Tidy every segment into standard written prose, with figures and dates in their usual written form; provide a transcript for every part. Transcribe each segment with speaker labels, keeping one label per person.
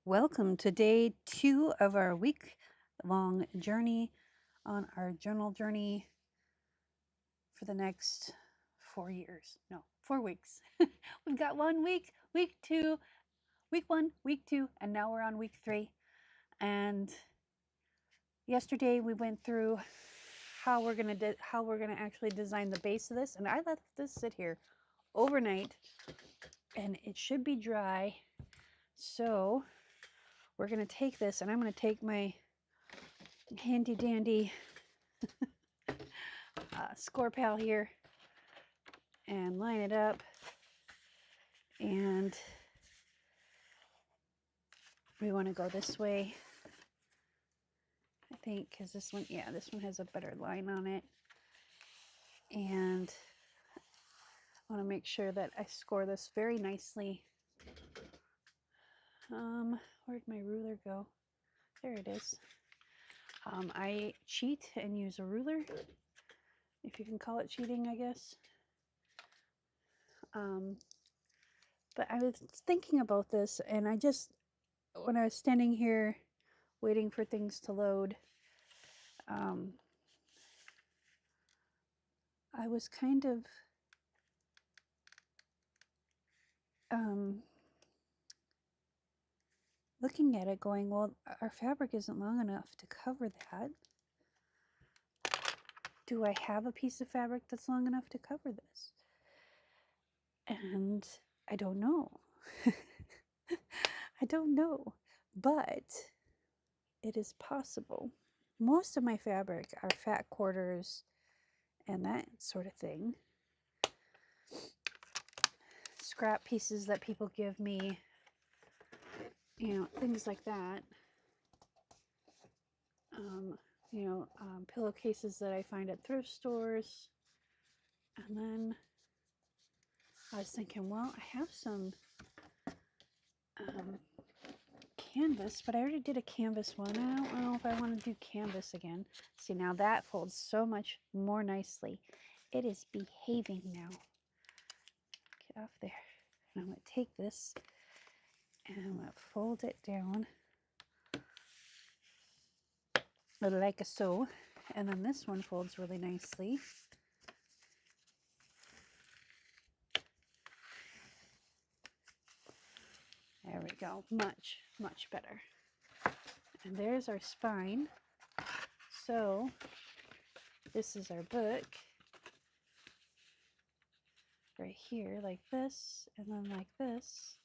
Speaker 1: Welcome to day 2 of our week-long journey on our journal journey for the next 4 years. No, 4 weeks. We've got 1 week, week 2, week 1, week 2, and now we're on week 3. And yesterday we went through how we're going to actually design the base of this, and I let this sit here overnight and it should be dry. So we're going to take this, and I'm going to take my handy dandy score pal here and line it up, and we want to go this way, I think, because this one has a better line on it, and I want to make sure that I score this very nicely. Where'd my ruler go? There it is. I cheat and use a ruler, if you can call it cheating, I guess. But I was thinking about this, and when I was standing here waiting for things to load, I was kind of looking at it going, well, our fabric isn't long enough to cover that. Do I have a piece of fabric that's long enough to cover this? And I don't know. I don't know, but it is possible. Most of my fabric are fat quarters and that sort of thing. Scrap pieces that people give me, things like that. Pillowcases that I find at thrift stores. And then I was thinking, well, I have some canvas, but I already did a canvas one. I don't know if I want to do canvas again. See, now that folds so much more nicely. It is behaving now. Get off there. And I'm going to take this and I'm going to fold it down like so. And then this one folds really nicely. There we go. Much, much better. And there's our spine. So this is our book right here, like this, and then like this.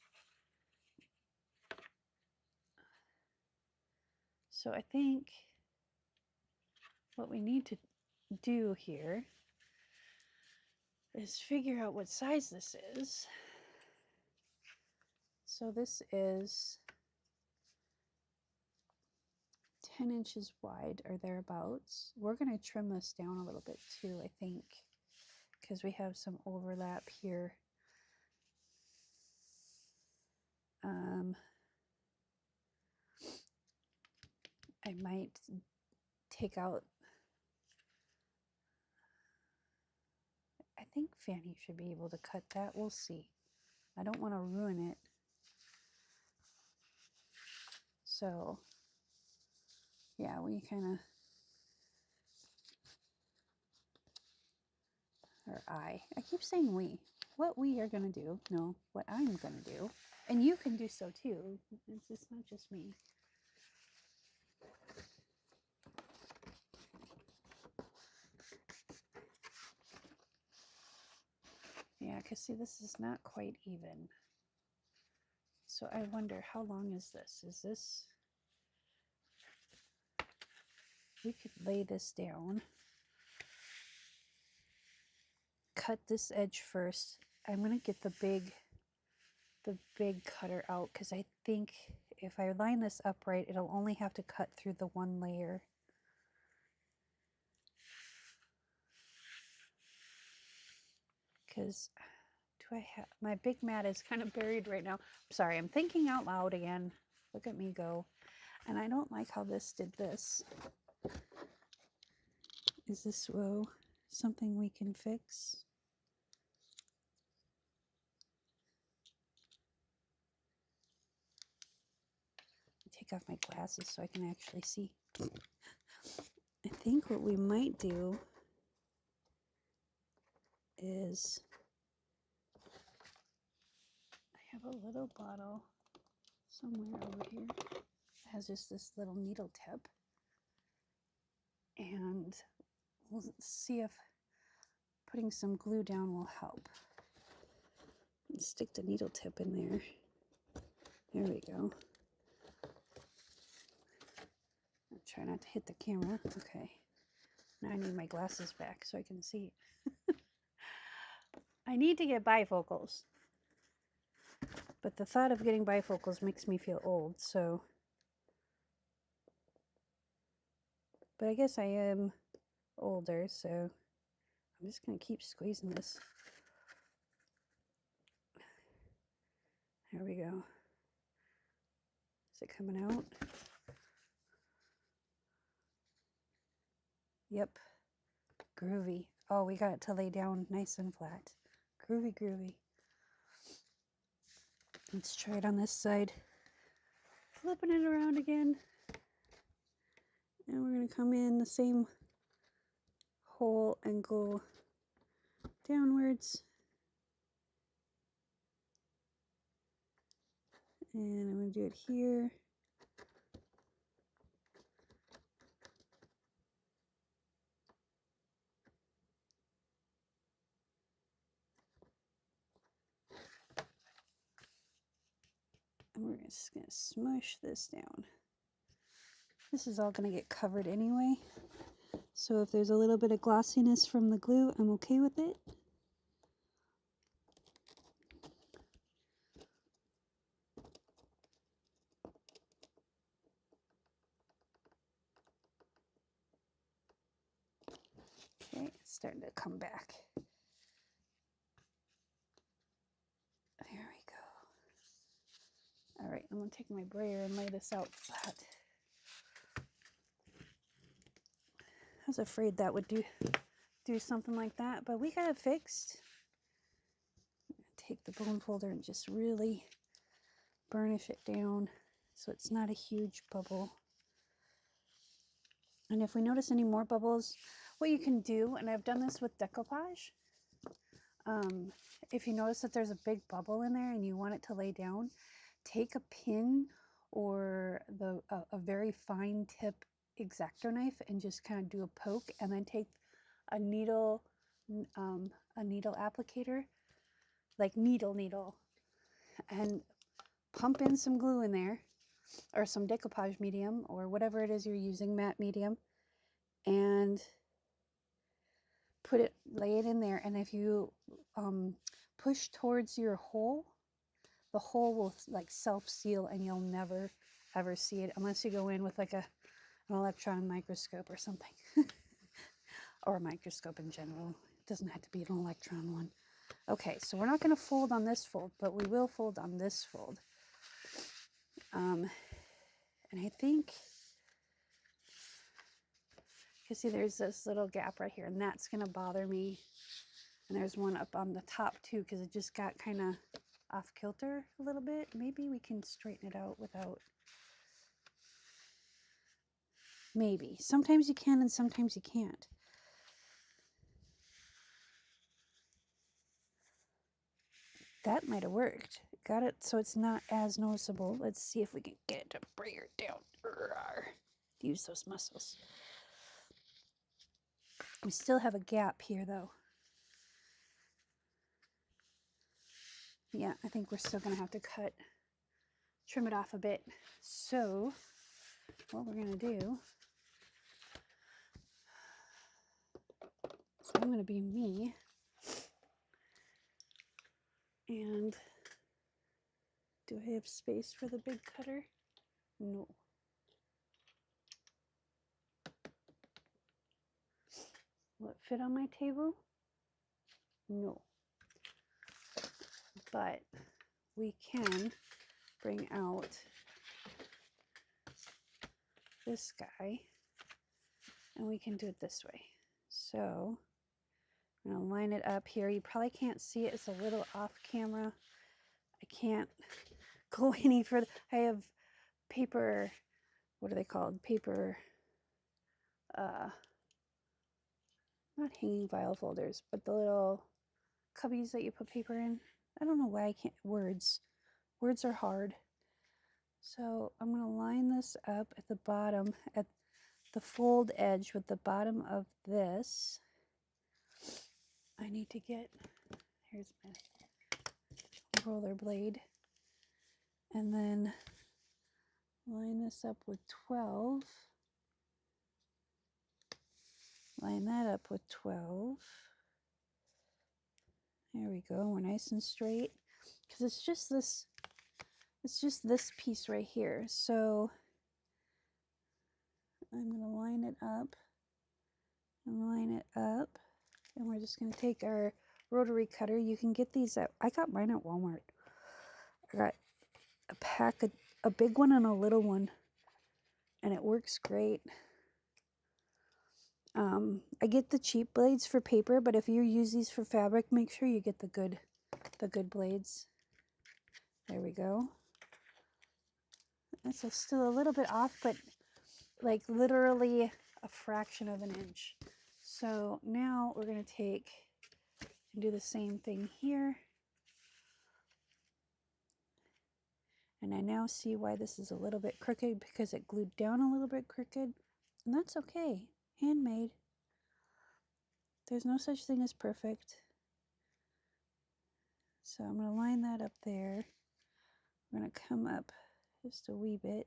Speaker 1: So I think what we need to do here is figure out what size this is. So this is 10 inches wide or thereabouts. We're going to trim this down a little bit too, I think, because we have some overlap here. I might take out, I think Fanny should be able to cut that. We'll see. I don't want to ruin it. So yeah, we kind of, or I keep saying we. What we are going to do, no, what I'm going to do. And you can do so too. It's not just me. Yeah, because see, this is not quite even. So I wonder, how long is this? Is this, we could lay this down. Cut this edge first. I'm going to get the big cutter out, because I think if I line this upright, it'll only have to cut through the one layer. Because do I have, my big mat is kind of buried right now. I'm sorry, I'm thinking out loud again. Look at me go. And I don't like how this did this. Is this something we can fix? take off my glasses so I can actually see. I think what we might do is, I have a little bottle somewhere over here. It has just this little needle tip. And we'll see if putting some glue down will help. And stick the needle tip in there. There we go. I'll try not to hit the camera. Okay. Now I need my glasses back so I can see. I need to get bifocals. But the thought of getting bifocals makes me feel old, so. But I guess I am older, so I'm just going to keep squeezing this. There we go. Is it coming out? Yep. Groovy. Oh, we got it to lay down nice and flat. Groovy, groovy. Let's try it on this side. Flipping it around again. And we're going to come in the same hole and go downwards. And I'm going to do it here. And we're just going to smush this down. This is all going to get covered anyway. So if there's a little bit of glossiness from the glue, I'm okay with it. Okay, it's starting to come back. There we go. All right, I'm going to take my brayer and lay this out flat. I was afraid that would do something like that, but we got it fixed. Take the bone folder and just really burnish it down so it's not a huge bubble. And if we notice any more bubbles, what you can do, and I've done this with decoupage, if you notice that there's a big bubble in there and you want it to lay down, take a pin or a very fine tip X-Acto knife and just kind of do a poke, and then take a needle applicator, like needle, and pump in some glue in there, or some decoupage medium, or whatever it is you're using, matte medium, and lay it in there. And if you push towards your hole, the hole will like self-seal, and you'll never ever see it unless you go in with like an electron microscope or something. Or a microscope in general. It doesn't have to be an electron one. Okay, so we're not going to fold on this fold, but we will fold on this fold. And I think, you see there's this little gap right here, and that's going to bother me. And there's one up on the top too, because it just got kind of off kilter a little bit. Maybe we can straighten it out without. Maybe. Sometimes you can and sometimes you can't. That might have worked. Got it so it's not as noticeable. Let's see if we can get it to bring it down. Use those muscles. We still have a gap here though. Yeah, I think we're still going to have to trim it off a bit. So what we're going to do, so I'm going to be me. And do I have space for the big cutter? No. Will it fit on my table? No. But we can bring out this guy, and we can do it this way. So I'm going to line it up here. You probably can't see it. It's a little off camera. I can't go any further. I have paper, what are they called? Paper, not hanging file folders, but the little cubbies that you put paper in. I don't know why I can't, words are hard. So I'm going to line this up at the bottom, at the fold edge with the bottom of this. I need to get, here's my roller blade, and then line this up with 12. Line that up with 12. There we go. We're nice and straight, because it's just this piece right here. So I'm going to line it up and line it up, and we're just going to take our rotary cutter. You can get these at, I got mine at Walmart. I got a pack, a big one and a little one, and it works great. I get the cheap blades for paper, but if you use these for fabric, make sure you get the good blades. There we go. This is still a little bit off, but like literally a fraction of an inch. So now we're going to take and do the same thing here. And I now see why this is a little bit crooked, because it glued down a little bit crooked. And that's okay. Handmade. There's no such thing as perfect. So I'm going to line that up there. I'm going to come up just a wee bit.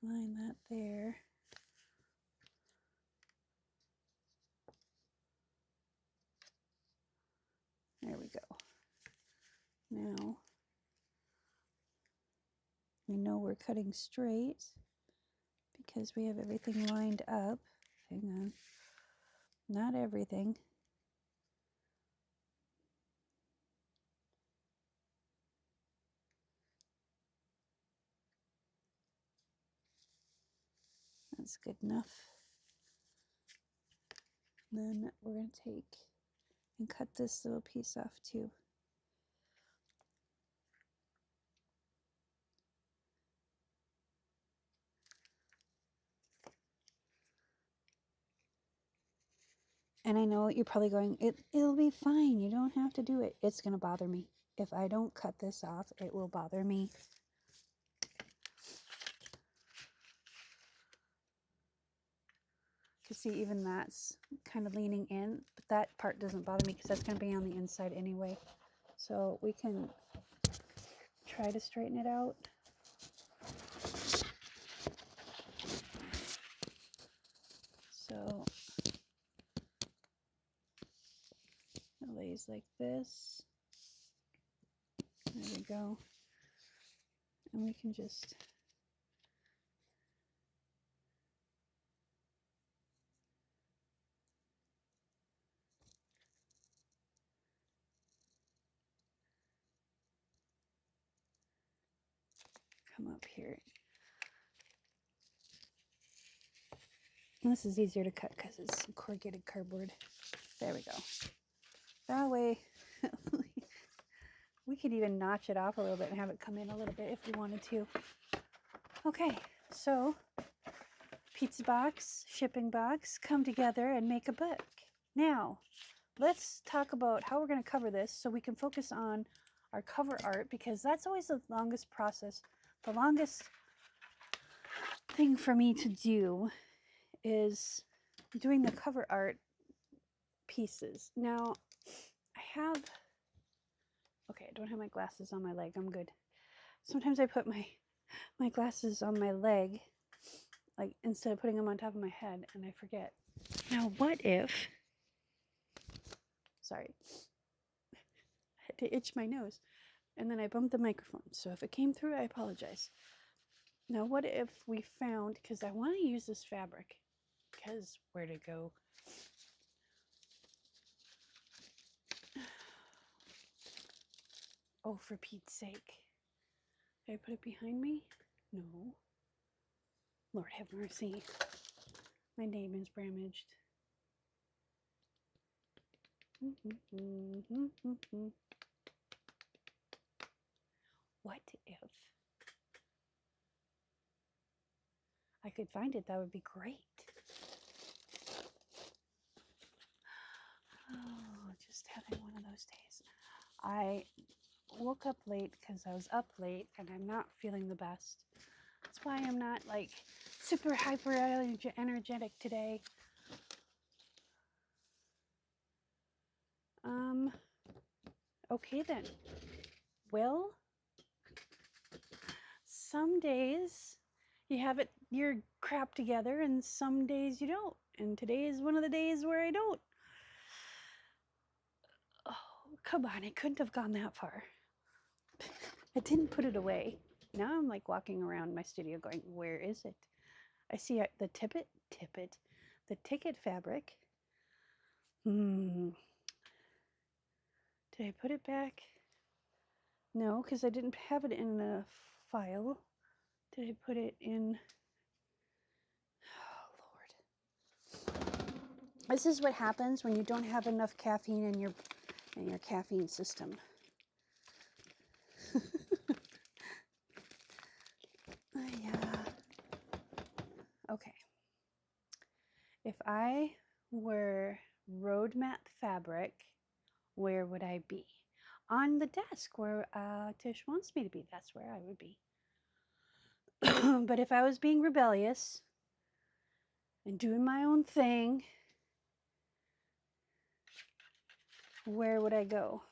Speaker 1: Line that there. There we go. Now, we know we're cutting straight because we have everything lined up. Hang on. Not everything. That's good enough. Then we're going to take and cut this little piece off too. And I know you're probably going, it'll be fine. You don't have to do it. It's going to bother me. If I don't cut this off, it will bother me. You see, even that's kind of leaning in, but that part doesn't bother me because that's going to be on the inside anyway. So we can try to straighten it out. So it lays like this. There we go. And we can just come up here. And this is easier to cut because it's corrugated cardboard. There we go. That way, we could even notch it off a little bit and have it come in a little bit if we wanted to. Okay, so pizza box, shipping box, come together and make a book. Now, let's talk about how we're going to cover this so we can focus on our cover art, because that's always the longest process. The longest thing for me to do is doing the cover art pieces. Now, I have, okay, I don't have my glasses on my leg. I'm good. Sometimes I put my glasses on my leg, like instead of putting them on top of my head, and I forget. Now, what if, sorry, I had to itch my nose, and then I bumped the microphone. So if it came through, I apologize. Now, what if we found, because I want to use this fabric, because where'd it go? Oh, for Pete's sake. Did I put it behind me? No. Lord have mercy. My name is damaged. what if I could find it? That would be great. Oh, just having one of those days. I woke up late because I was up late and I'm not feeling the best. That's why I'm not like super hyper energetic today. Okay then. Well, some days you have it your crap together and some days you don't. And today is one of the days where I don't. Oh, come on, it couldn't have gone that far. I didn't put it away. Now I'm like walking around my studio going, where is it? I see the the ticket fabric. Did I put it back? No, because I didn't have it in a file. Did I put it in? Oh, Lord. This is what happens when you don't have enough caffeine in your caffeine system. Yeah. Okay. If I were roadmap fabric, where would I be? On the desk where Tish wants me to be. That's where I would be. But if I was being rebellious and doing my own thing, where would I go?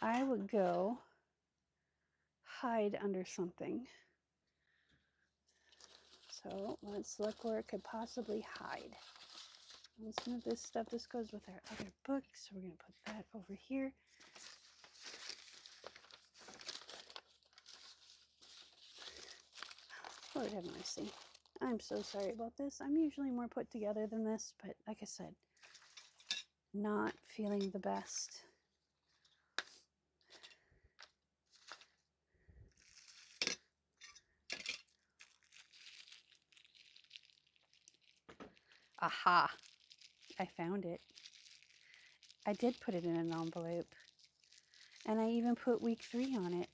Speaker 1: I would go hide under something. So let's look where it could possibly hide. Let's move this stuff. This goes with our other book, so we're going to put that over here. Lord have mercy. I'm so sorry about this. I'm usually more put together than this, but like I said, not feeling the best. Aha! I found it. I did put it in an envelope. And I even put week 3 on it.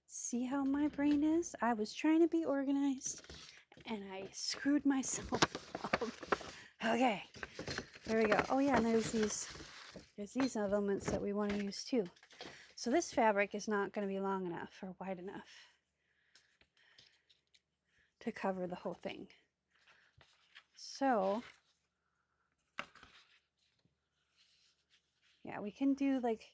Speaker 1: See how my brain is? I was trying to be organized and I screwed myself up. Okay, there we go. Oh yeah, and there's these elements that we want to use too. So this fabric is not going to be long enough or wide enough to cover the whole thing. So yeah, we can do like,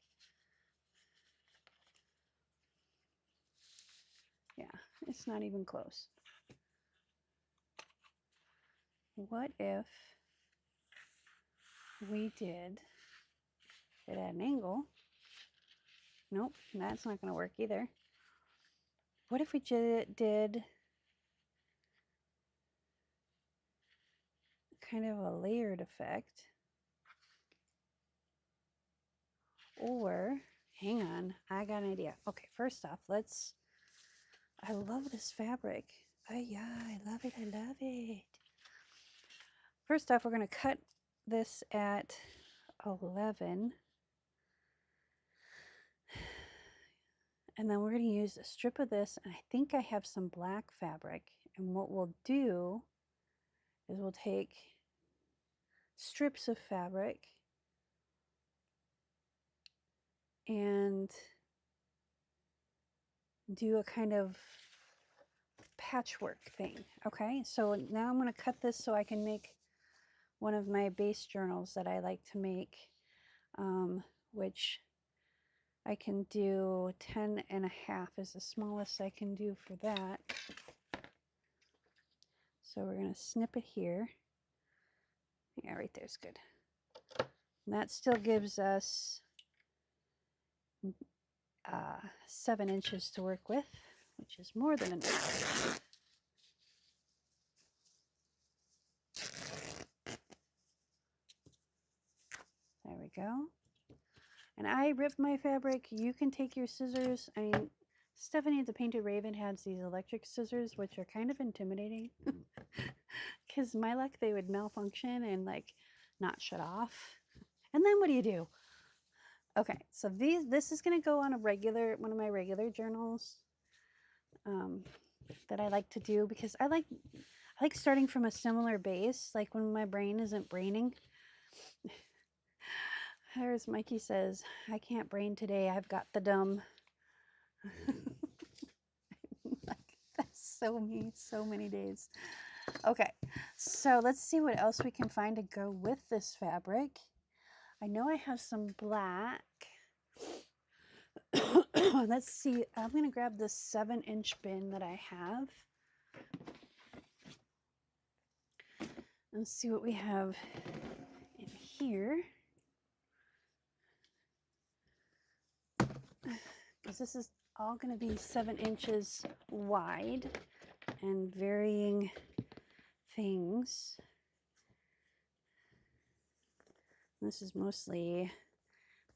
Speaker 1: yeah, it's not even close. What if we did it at an angle? Nope, that's not going to work either. What if we did kind of a layered effect? Or, hang on, I got an idea. Okay, first off, I love this fabric. Yeah, I love it, I love it. First off, we're going to cut this at 11. And then we're going to use a strip of this, and I think I have some black fabric. And what we'll do is we'll take strips of fabric and do a kind of patchwork thing. Okay, so now I'm going to cut this so I can make one of my base journals that I like to make, which I can do 10.5 is the smallest I can do for that. So we're going to snip it here. Yeah, right there's good. And that still gives us 7 inches to work with, which is more than enough. There we go. And I ripped my fabric. You can take your scissors. I mean, Stephanie the Painted Raven has these electric scissors, which are kind of intimidating. Because my luck, they would malfunction and like not shut off. And then what do you do? Okay, so this is going to go on one of my regular journals um, that I like to do because I like starting from a similar base, like when my brain isn't braining. There's Mikey says, I can't brain today. I've got the dumb. Like, that's so me, so many days. Okay, so let's see what else we can find to go with this fabric. I know I have some black. Let's see, I'm going to grab this 7-inch bin that I have and see what we have in here. Because this is all going to be 7 inches wide and varying things. This is mostly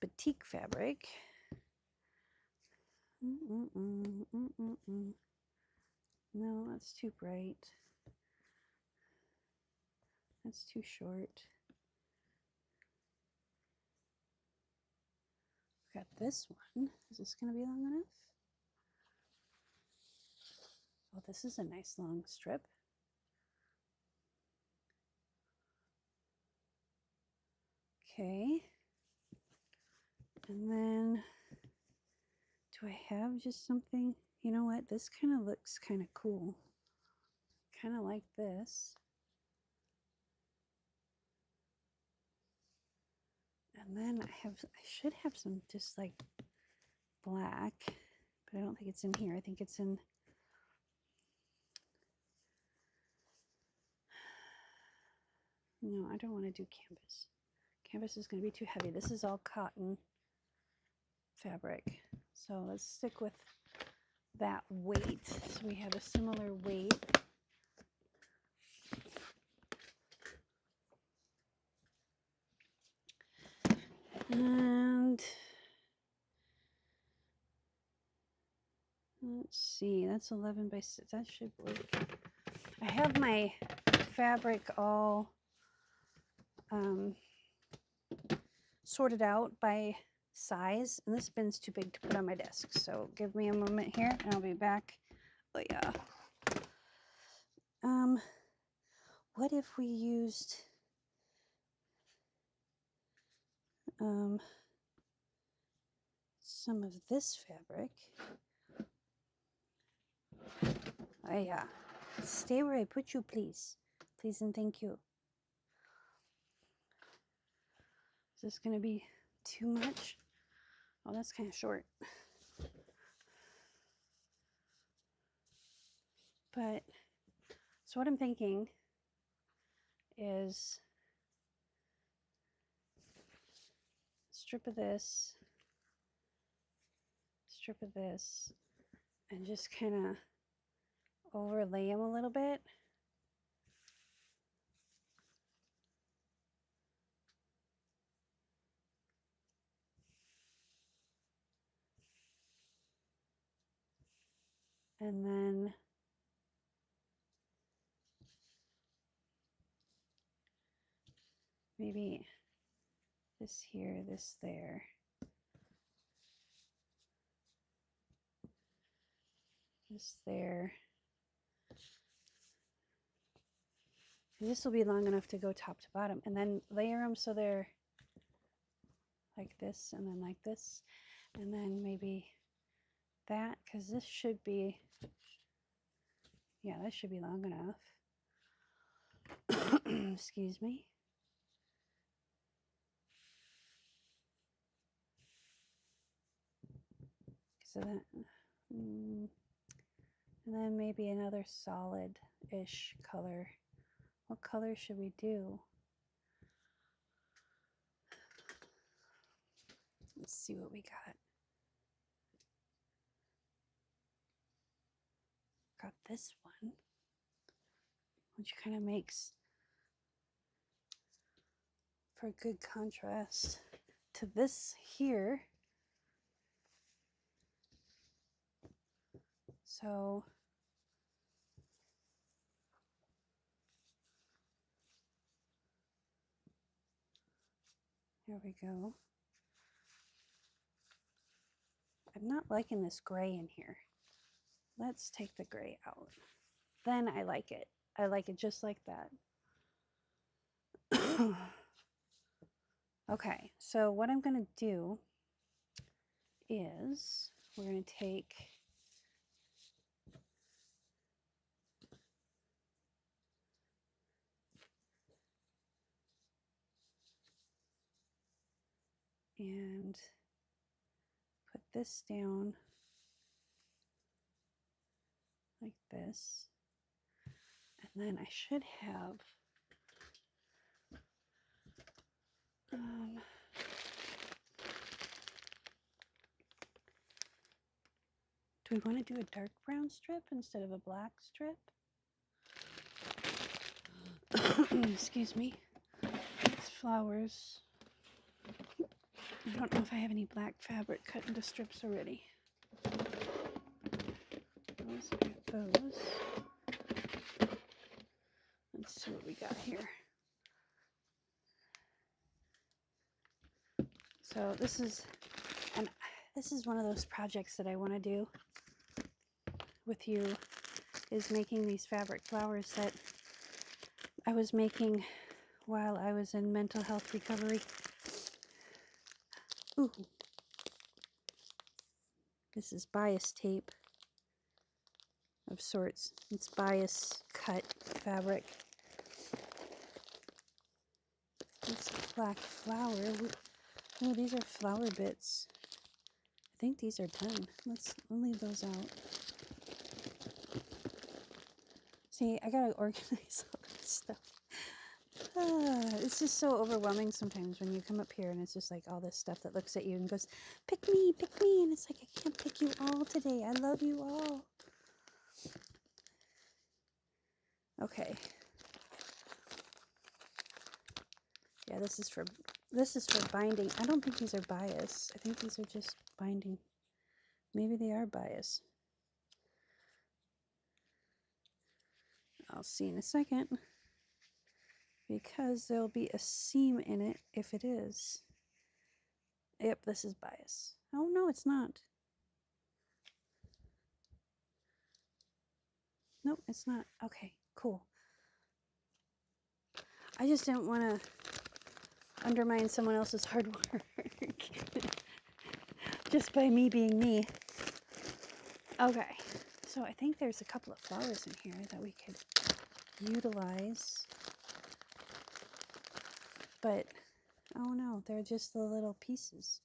Speaker 1: batik fabric. No, that's too bright. That's too short. Got this one. Is this going to be long enough? Oh, this is a nice long strip. Okay. And then, do I have just something? You know what? This kind of looks kind of cool. Kind of like this. And then I should have some just like black, but I don't think it's in here. I think it's in, no, I don't want to do canvas. Canvas is going to be too heavy. This is all cotton fabric. So let's stick with that weight. So we have a similar weight. And let's see, that's 11 by 6. That should work. I have my fabric all sorted out by size, and this bin's too big to put on my desk. So give me a moment here, and I'll be back. Oh yeah. What if we used some of this fabric? Oh yeah. Stay where I put you, please. Please and thank you. Is this going to be too much? Oh, that's kind of short. But, so what I'm thinking is strip of this, and just kind of overlay them a little bit. And then maybe this here, this there. This there. This will be long enough to go top to bottom. And then layer them so they're like this and then like this. And then maybe that, because this should be, yeah, that should be long enough. Excuse me. So that, and then maybe another solid-ish color. What color should we do? Let's see what we got. Got this one, which kind of makes for good contrast to this here. So here we go. I'm not liking this gray in here. Let's take the gray out. Then I like it. I like it just like that. Okay, so what I'm going to do is we're going to take and put this down like this. And then I should have do we want to do a dark brown strip instead of a black strip? Excuse me. It's flowers. I don't know if I have any black fabric cut into strips already. Those are those. Let's see what we got here. So this is one of those projects that I want to do with you, is making these fabric flowers that I was making while I was in mental health recovery. Ooh. This is bias tape of sorts. It's bias cut fabric. This black flower. Oh, these are flower bits. I think these are done. I'll leave those out. See, I gotta organize all this stuff. It's just so overwhelming sometimes when you come up here and it's just like all this stuff that looks at you and goes, pick me, and it's like, I can't pick you all today. I love you all. Okay. Yeah, this is for binding. I don't think these are bias. I think these are just binding. Maybe they are bias. I'll see in a second, because there'll be a seam in it if it is. Yep, this is bias. Oh, no, it's not. Nope, it's not. Okay, cool. I just didn't want to undermine someone else's hard work just by me being me. Okay, so I think there's a couple of flowers in here that we could utilize. But, oh no, they're just the little pieces.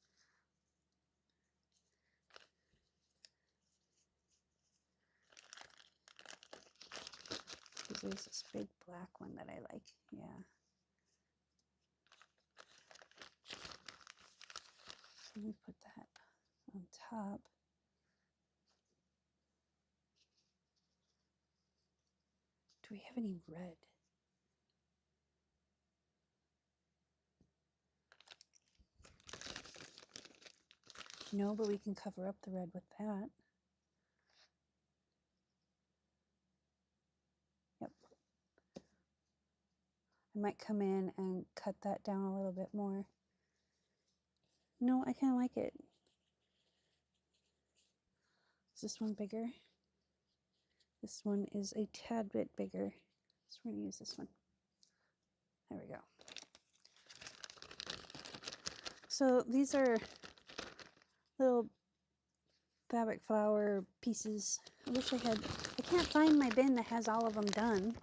Speaker 1: Because there's this big black one that I like, yeah. So let me put that on top. Do we have any red? No, but we can cover up the red with that. Yep. I might come in and cut that down a little bit more. No, I kind of like it. Is this one bigger? This one is a tad bit bigger. So we're going to use this one. There we go. So these are little fabric flower pieces. I wish I can't find my bin that has all of them done,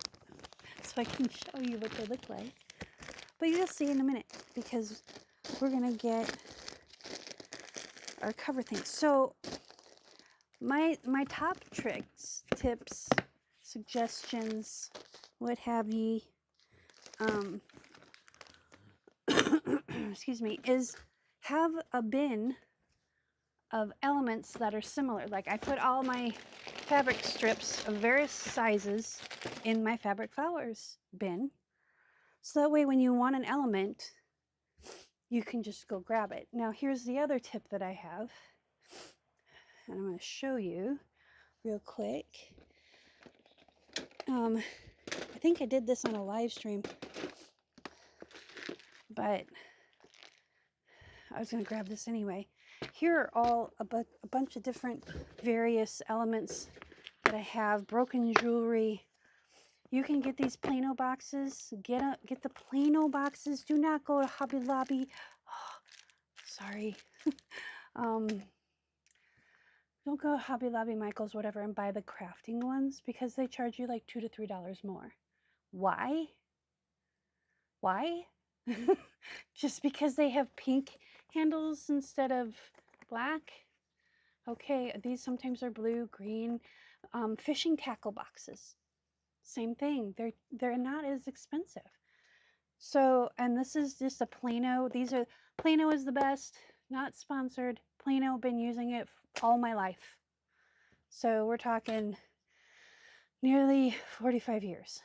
Speaker 1: so I can show you what they look like. But you'll see in a minute, because we're going to get our cover thing. So my top tricks, tips, suggestions, what have ye, excuse me, is have a bin of elements that are similar. Like I put all my fabric strips of various sizes in my fabric flowers bin. So that way when you want an element, you can just go grab it. Now here's the other tip that I have. And I'm going to show you real quick. I think I did this on a live stream, but I was going to grab this anyway. Here are all a bunch of different various elements that I have. Broken jewelry. You can get these Plano boxes. Get the Plano boxes. Do not go to Hobby Lobby. Oh, sorry. Don't go to Hobby Lobby, Michael's, whatever, and buy the crafting ones because they charge you like $2 to $3 more. Why? Why? Just because they have pink handles instead of black? Okay, these sometimes are blue, green. Fishing tackle boxes. Same thing. They're not as expensive. So, and this is just a Plano. Plano is the best. Not sponsored. Plano, been using it all my life. So we're talking nearly 45 years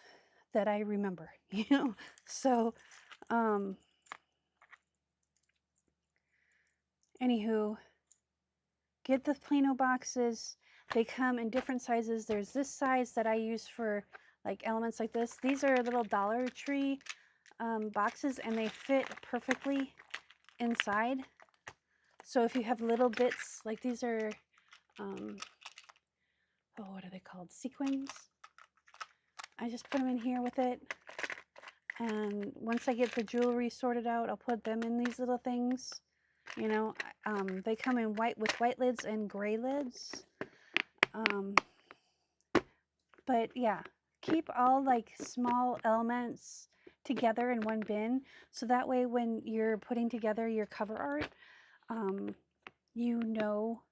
Speaker 1: that I remember, you know. So, anywho, get the Plano boxes. They come in different sizes. There's this size that I use for like elements like this. These are little Dollar Tree boxes, and they fit perfectly inside. So if you have little bits, like these are, what are they called? Sequins. I just put them in here with it. And once I get the jewelry sorted out, I'll put them in these little things. You know, they come in white with white lids and gray lids. But yeah, keep all like small elements together in one bin. So that way when you're putting together your cover art, you know,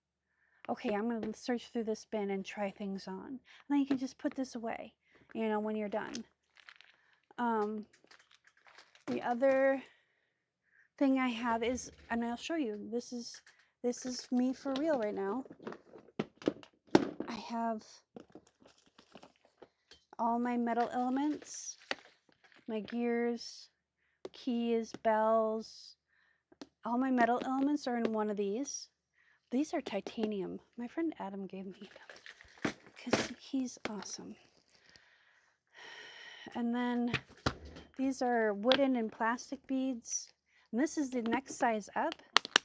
Speaker 1: okay, I'm going to search through this bin and try things on. And then you can just put this away, you know, when you're done. The other thing I have is, and I'll show you, this is me for real right now. I have all my metal elements, my gears, keys, bells. All my metal elements are in one of these. These are titanium. My friend Adam gave me them because he's awesome. And then these are wooden and plastic beads. And this is the next size up.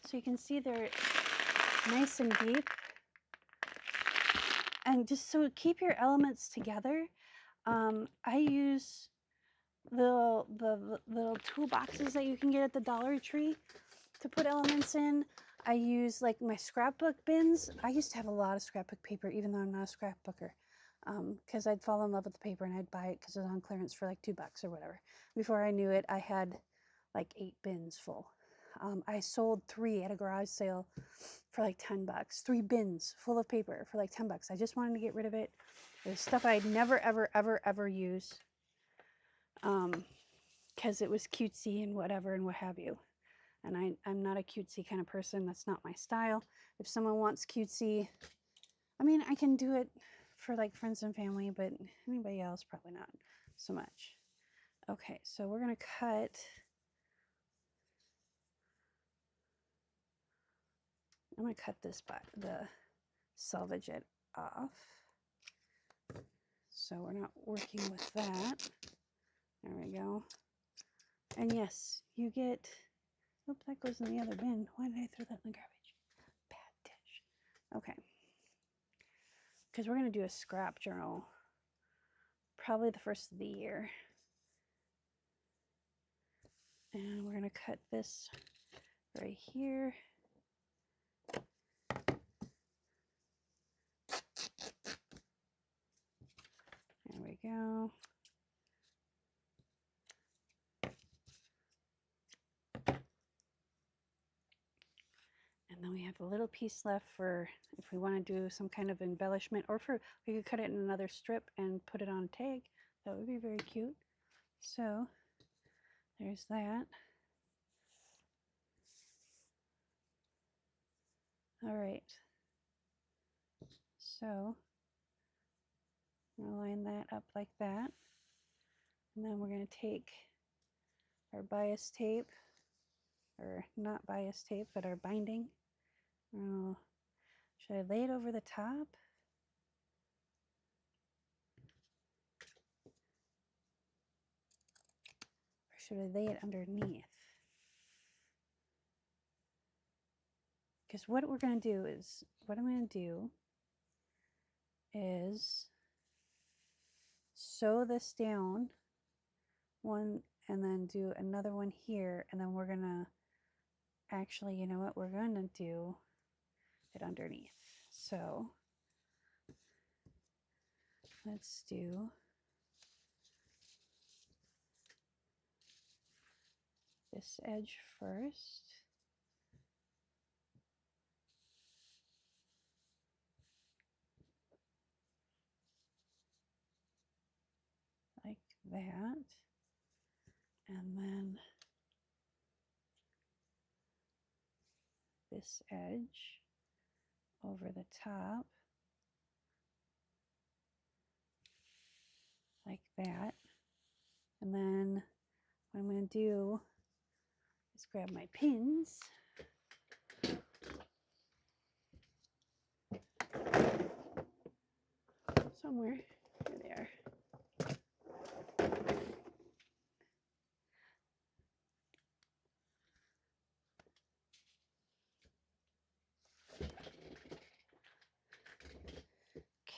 Speaker 1: So you can see they're nice and deep. And just so keep your elements together, I use the little toolboxes that you can get at the Dollar Tree to put elements in. I use like my scrapbook bins. I used to have a lot of scrapbook paper, even though I'm not a scrapbooker, because I'd fall in love with the paper and I'd buy it because it was on clearance for like $2 or whatever. Before I knew it, I had like 8 bins full. I sold 3 at a garage sale for like $10. 3 bins full of paper for like $10. I just wanted to get rid of it. It was stuff I'd never, ever, ever, ever use, because it was cutesy and whatever and what have you. And I'm not a cutesy kind of person. That's not my style. If someone wants cutesy, I mean, I can do it for like friends and family, but anybody else, probably not so much. Okay, so we're going to cut. I'm going to cut this the selvage it off. So we're not working with that. There we go. And yes, you get, oops, that goes in the other bin. Why did I throw that in the garbage? Bad dish. Okay. Because we're going to do a scrap journal probably the first of the year. And we're going to cut this right here. There we go. And then we have a little piece left for if we want to do some kind of embellishment, or for we could cut it in another strip and put it on a tag. That would be very cute. So there's that. All right. So we'll line that up like that. And then we're going to take our bias tape, or not bias tape, but our binding. Should I lay it over the top? Or should I lay it underneath? because what we're going to do is, what I'm going to do is sew this down one and then do another one here, and then we're going to actually, you know what, we're going to do it underneath. So let's do this edge first. Like that. And then this edge over the top. Like that. And then what I'm going to do is grab my pins. Somewhere. Here they are.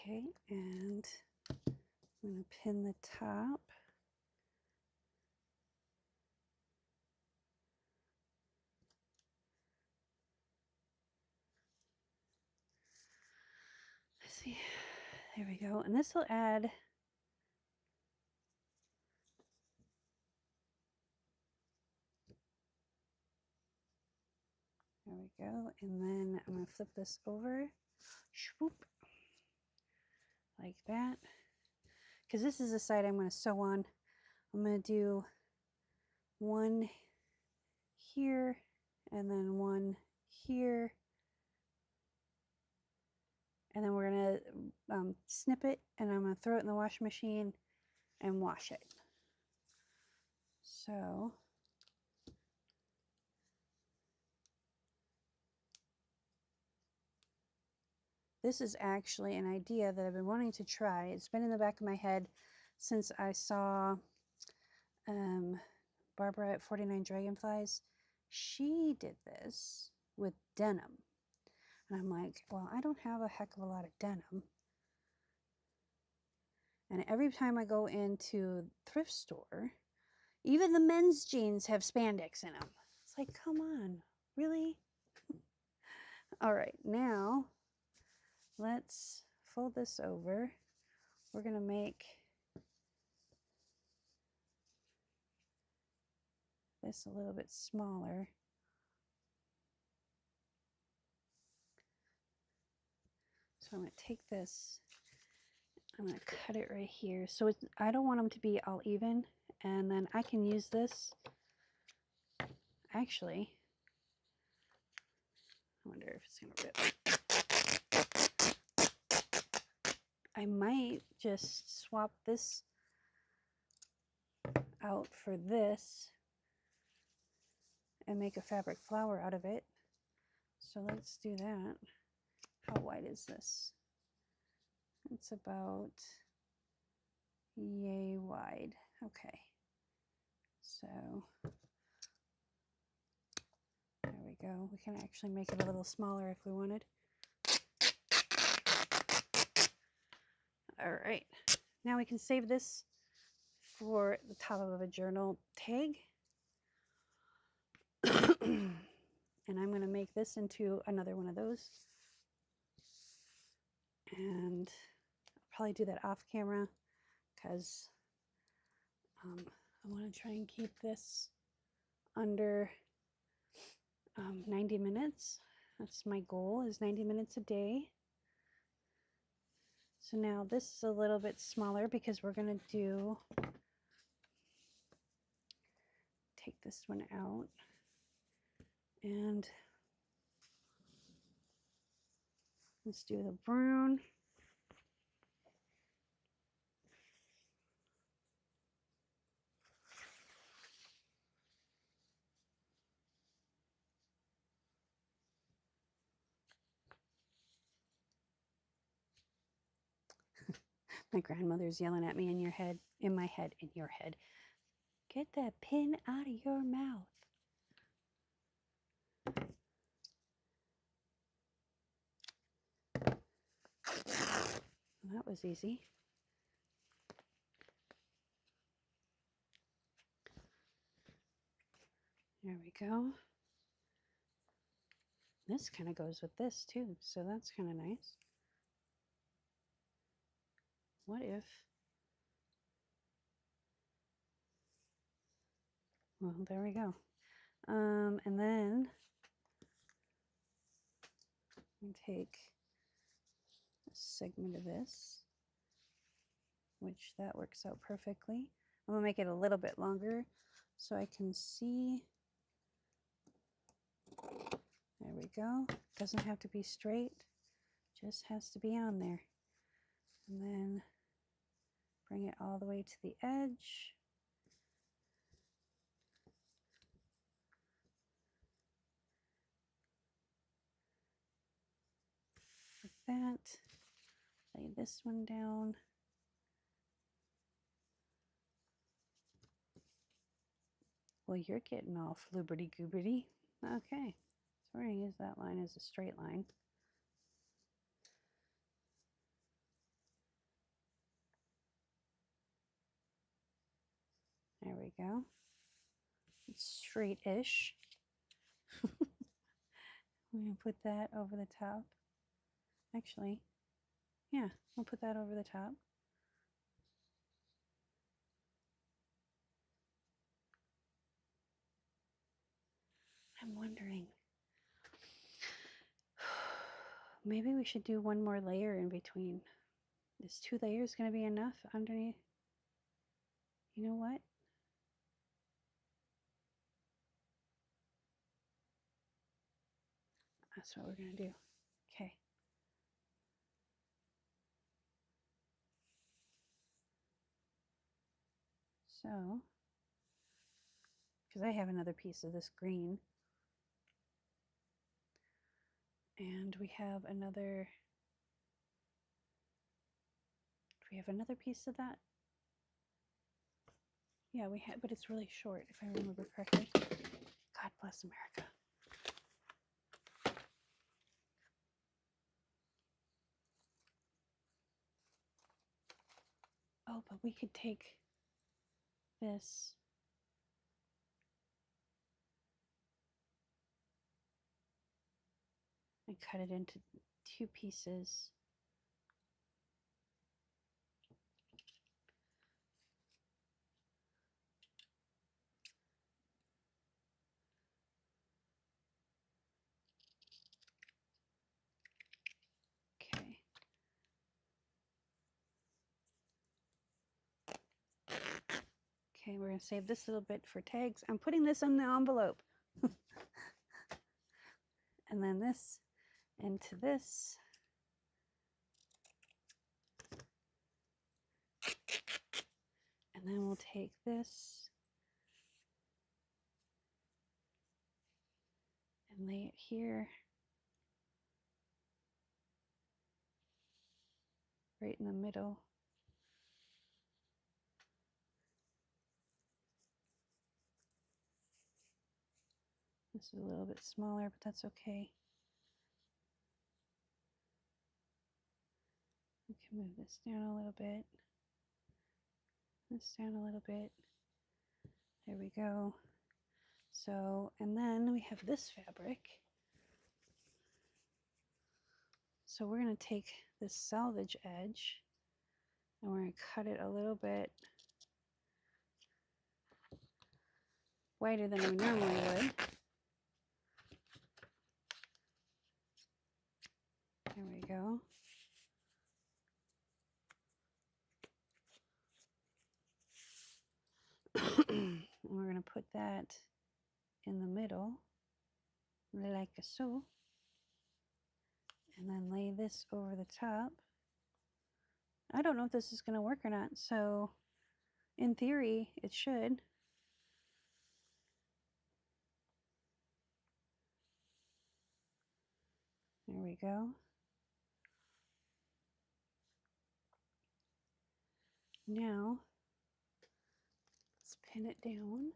Speaker 1: Okay, and I'm going to pin the top. Let's see. There we go. And this will add there we go. And then I'm going to flip this over. Swoop. Like that. Because this is the side I'm going to sew on. I'm going to do one here and then one here. And then we're going to snip it, and I'm going to throw it in the washing machine and wash it. So this is actually an idea that I've been wanting to try. It's been in the back of my head since I saw Barbara at 49 Dragonflies. She did this with denim. And I'm like, well, I don't have a heck of a lot of denim. And every time I go into thrift store, even the men's jeans have spandex in them. It's like, come on, really? All right, now let's fold this over. We're going to make this a little bit smaller. So I'm going to take this, I'm going to cut it right here. So I don't want them to be all even. And then I can use this. Actually, I wonder if it's going to rip. I might just swap this out for this and make a fabric flower out of it. So let's do that. How wide is this? It's about yay wide. Okay. So there we go. We can actually make it a little smaller if we wanted. All right. Now we can save this for the top of a journal tag. And I'm going to make this into another one of those. And I'll probably do that off camera because I want to try and keep this under 90 minutes. That's my goal, is 90 minutes a day. So now this is a little bit smaller because we're going to do, take this one out. And let's do the brown. My grandmother's yelling at me in your head, in my head, in your head. Get that pin out of your mouth. that was easy. There we go. This kind of goes with this too, so that's kind of nice. What if, well, there we go. And then we take a segment of this, which that works out perfectly. I'm gonna make it a little bit longer so I can see. There we go. Doesn't have to be straight, just has to be on there. And then bring it all the way to the edge. Like that. Lay this one down. Well, you're getting all flubberty gooberty. Okay, so we're going to use that line as a straight line. There we go. It's straight-ish. I'm going to put that over the top. Actually, yeah, we'll put that over the top. I'm wondering, maybe we should do one more layer in between. Is 2 layers going to be enough underneath? You know what? That's what we're going to do. Okay. So, because I have another piece of this green. And we have another, do we have another piece of that? Yeah, we have, but it's really short, if I remember correctly. God bless America. Oh, but we could take this and cut it into 2 pieces. Okay. Okay, we're going to save this little bit for tags. I'm putting this on the envelope. And then this into this. And then we'll take this and lay it here. Right in the middle. This is a little bit smaller, but that's okay. We can move this down a little bit. This down a little bit. There we go. So, and then we have this fabric. So we're going to take this selvage edge and we're going to cut it a little bit wider than we normally would. There we go. And we're going to put that in the middle, like so. And then lay this over the top. I don't know if this is going to work or not, so in theory, it should. There we go. Now, let's pin it down.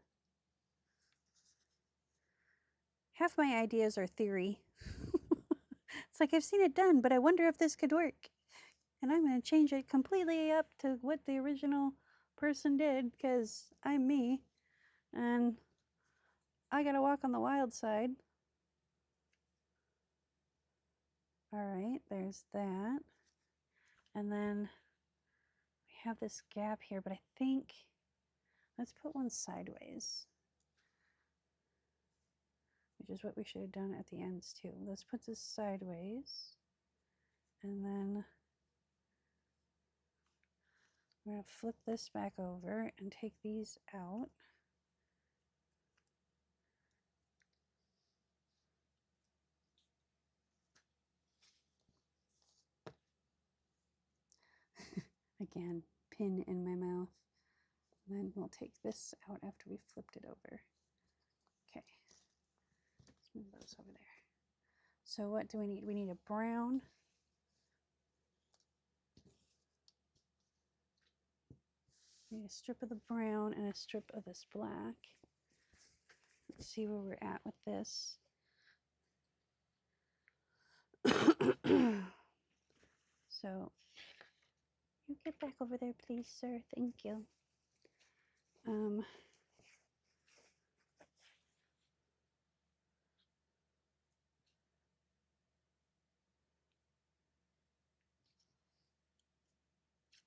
Speaker 1: Half my ideas are theory. It's like I've seen it done, but I wonder if this could work. And I'm going to change it completely up to what the original person did because I'm me and I got to walk on the wild side. All right, there's that. And then we have this gap here, but I think let's put one sideways, which is what we should have done at the ends too. Let's put this sideways, and then we're going to flip this back over and take these out. Again, pin in my mouth. And then we'll take this out after we flipped it over. Okay, let's move those over there. So what do we need? We need a brown. We need a strip of the brown and a strip of this black. Let's see where we're at with this. So you get back over there, please, sir. Thank you.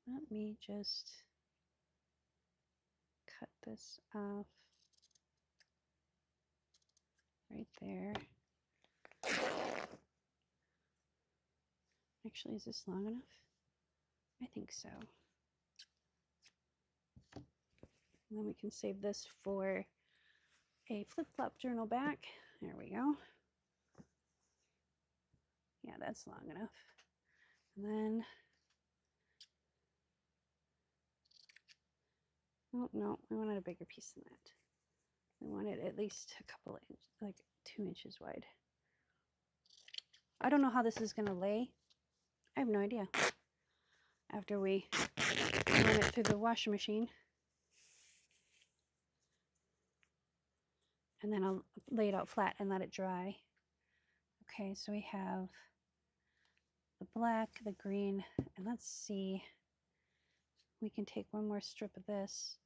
Speaker 1: Let me just cut this off right there. Actually, is this long enough? I think so. And then we can save this for a flip-flop journal back. There we go. Yeah, that's long enough. And then, oh no, we wanted a bigger piece than that. We wanted at least a couple inches, like 2 inches wide. I don't know how this is going to lay. I have no idea. After we run it through the washing machine. And then I'll lay it out flat and let it dry. Okay, so we have the black, the green, and let's see. We can take one more strip of this.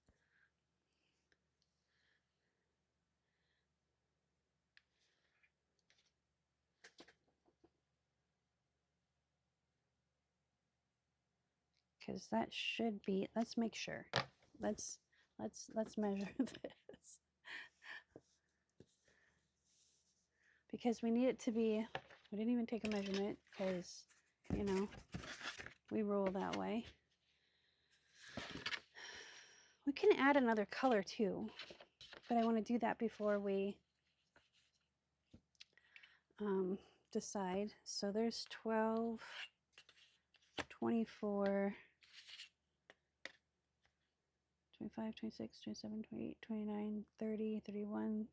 Speaker 1: Because that should be, let's make sure. Let's measure this. Because we need it to be, we didn't even take a measurement because, you know, we roll that way. We can add another color too, but I want to do that before we decide. So there's 12, 24, 25, 26, 27, 28, 29, 30, 31,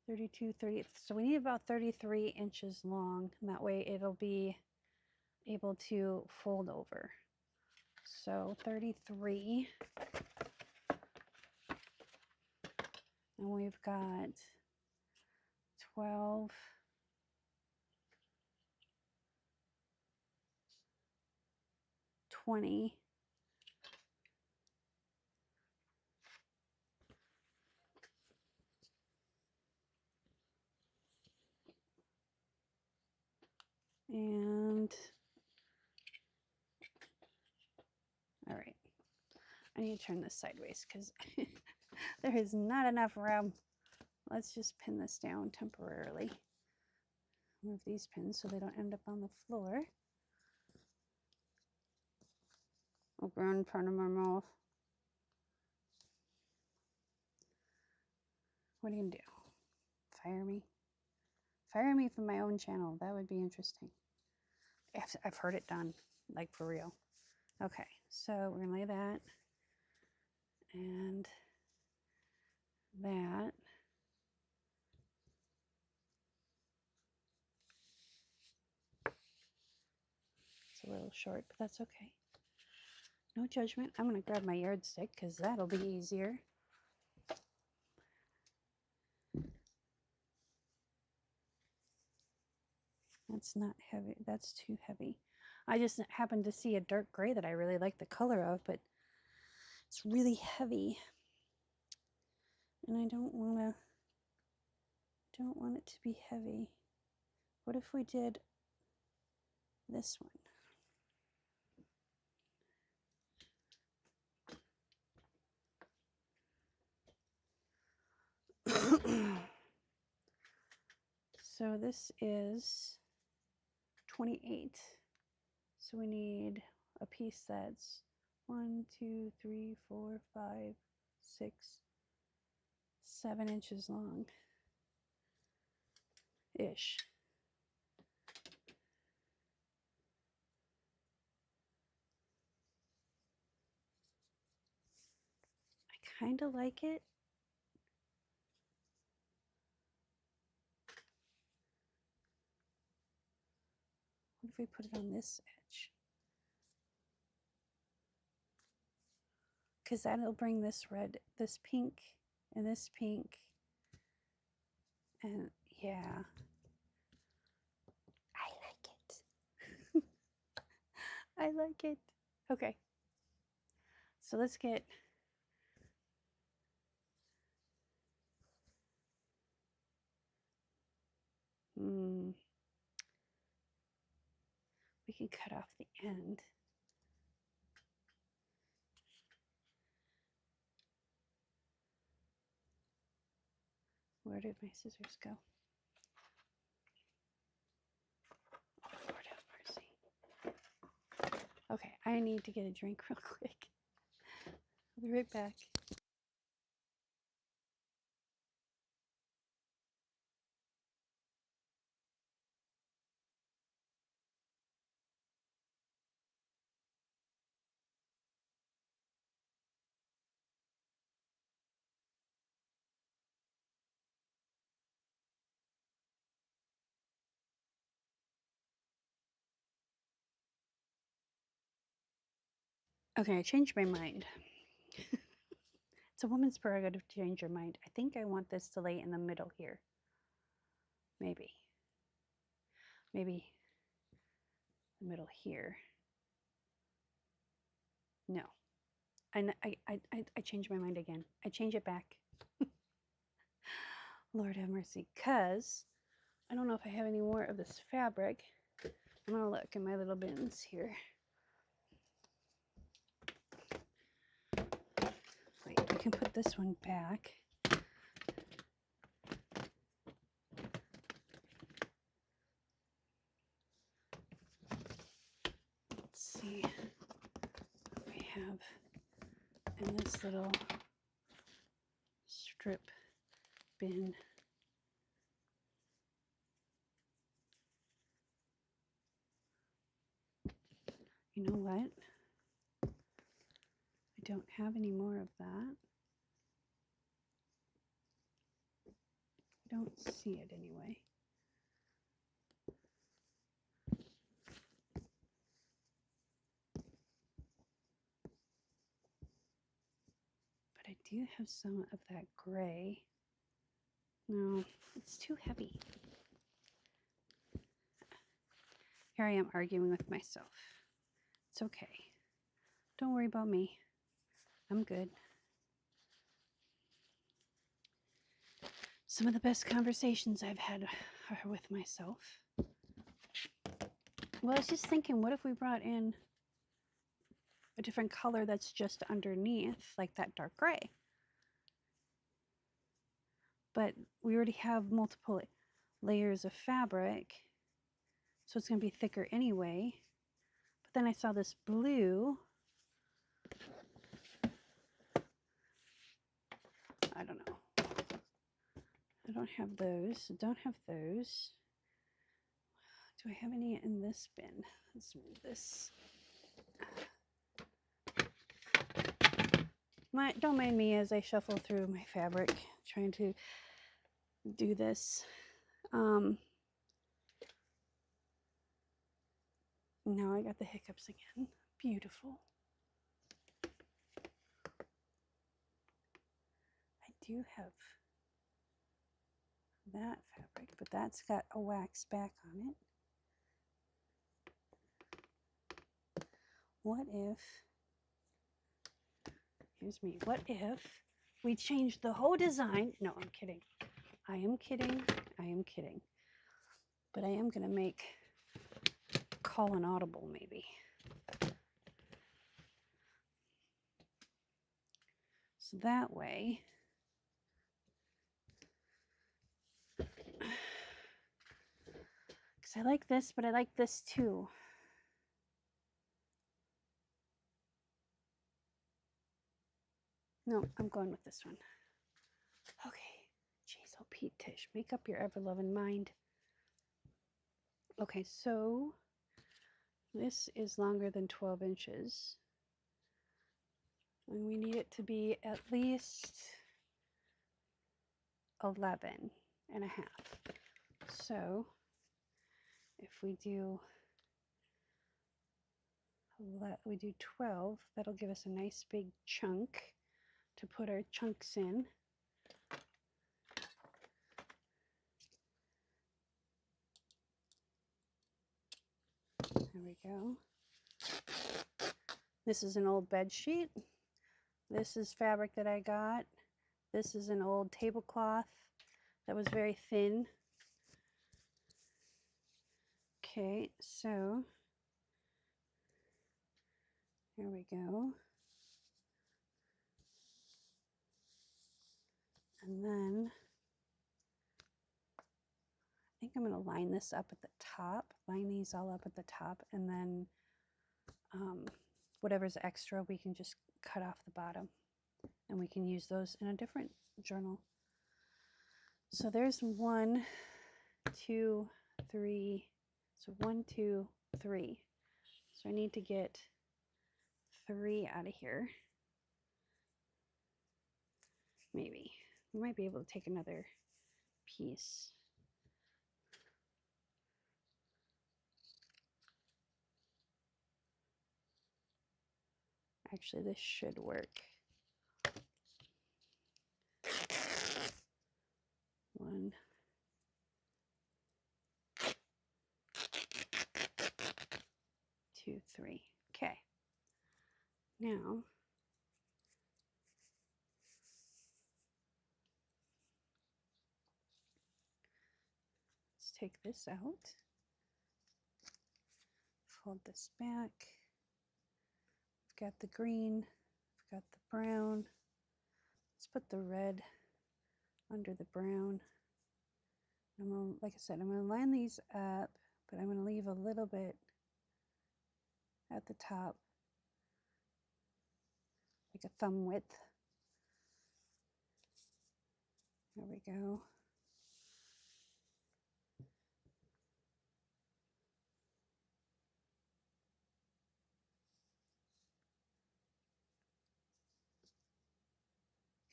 Speaker 1: 32, 30. So we need about 33 inches long, and that way it'll be able to fold over. So 33. And we've got 12, 20, and all right, I need to turn this sideways because there is not enough room. Let's just pin this down temporarily. Move these pins so they don't end up on the floor. Oh, ground part of my mouth. What are you gonna do? Fire me? Fire me from my own channel. That would be interesting. I've heard it done, like for real. Okay, so we're gonna lay that and that. It's a little short, but that's okay. No judgment. I'm gonna grab my yardstick because that'll be easier. That's not heavy. That's too heavy. I just happened to see a dark gray that I really like the color of, but it's really heavy. And I don't want it to be heavy. What if we did this one? So this is 28. So we need a piece that's 1, 2, 3, 4, 5, 6, 7 inches long ish. I kind of like it. What if we put it on this edge? Because that'll bring this red, this pink, and this pink. And yeah, I like it. I like it. Okay. So let's get we can cut off the end. Where did my scissors go? Oh, Lord have mercy. Okay, I need to get a drink real quick. I'll be right back. Okay, I changed my mind. It's a woman's prerogative to change your mind. I think I want this to lay in the middle here. Maybe the middle here. No, I changed my mind again. I change it back. Lord have mercy, because I don't know if I have any more of this fabric. I'm gonna look in my little bins here. Wait, I can put this one back. Let's see what we have in this little strip bin. You know what? I don't have any more of that. I don't see it anyway. But I do have some of that gray. No, it's too heavy. Here I am arguing with myself. It's okay. Don't worry about me. I'm good. Some of the best conversations I've had are with myself. Well, I was just thinking, what if we brought in a different color that's just underneath, like that dark gray? But we already have multiple layers of fabric, so it's going to be thicker anyway. But then I saw this blue. I don't know. I don't have those. I don't have those. Do I have any in this bin? Let's move this. Don't mind me as I shuffle through my fabric, trying to do this. Now I got the hiccups again. Beautiful. I do have that fabric, but that's got a wax back on it. what if, here's me, what if we change the whole design? No, I'm kidding. I am kidding. I am kidding. But I am going to make call an audible maybe. So that way, because I like this, but I like this too. No, I'm going with this one. Okay. Jeez, oh Pete Tish, make up your ever-loving mind. Okay, so this is longer than 12 inches. And we need it to be at least 11 and a half. So if we do 12, that'll give us a nice big chunk to put our chunks in. There we go. This is an old bed sheet. This is fabric that I got. This is an old tablecloth that was very thin. Okay, so here we go. And then I think I'm going to line this up at the top, line these all up at the top, and then whatever's extra we can just cut off the bottom, and we can use those in a different journal. So there's 1, 2, 3. So 1, 2, 3. So I need to get 3 out of here. Maybe. We might be able to take another piece. Actually, this should work. 1, 2, 3. Okay. Now, let's take this out. Fold this back. I've got the green. I've got the brown. Let's put the red under the brown. I'm gonna, like I said, I'm going to line these up, but I'm going to leave a little bit at the top, like a thumb width. There we go.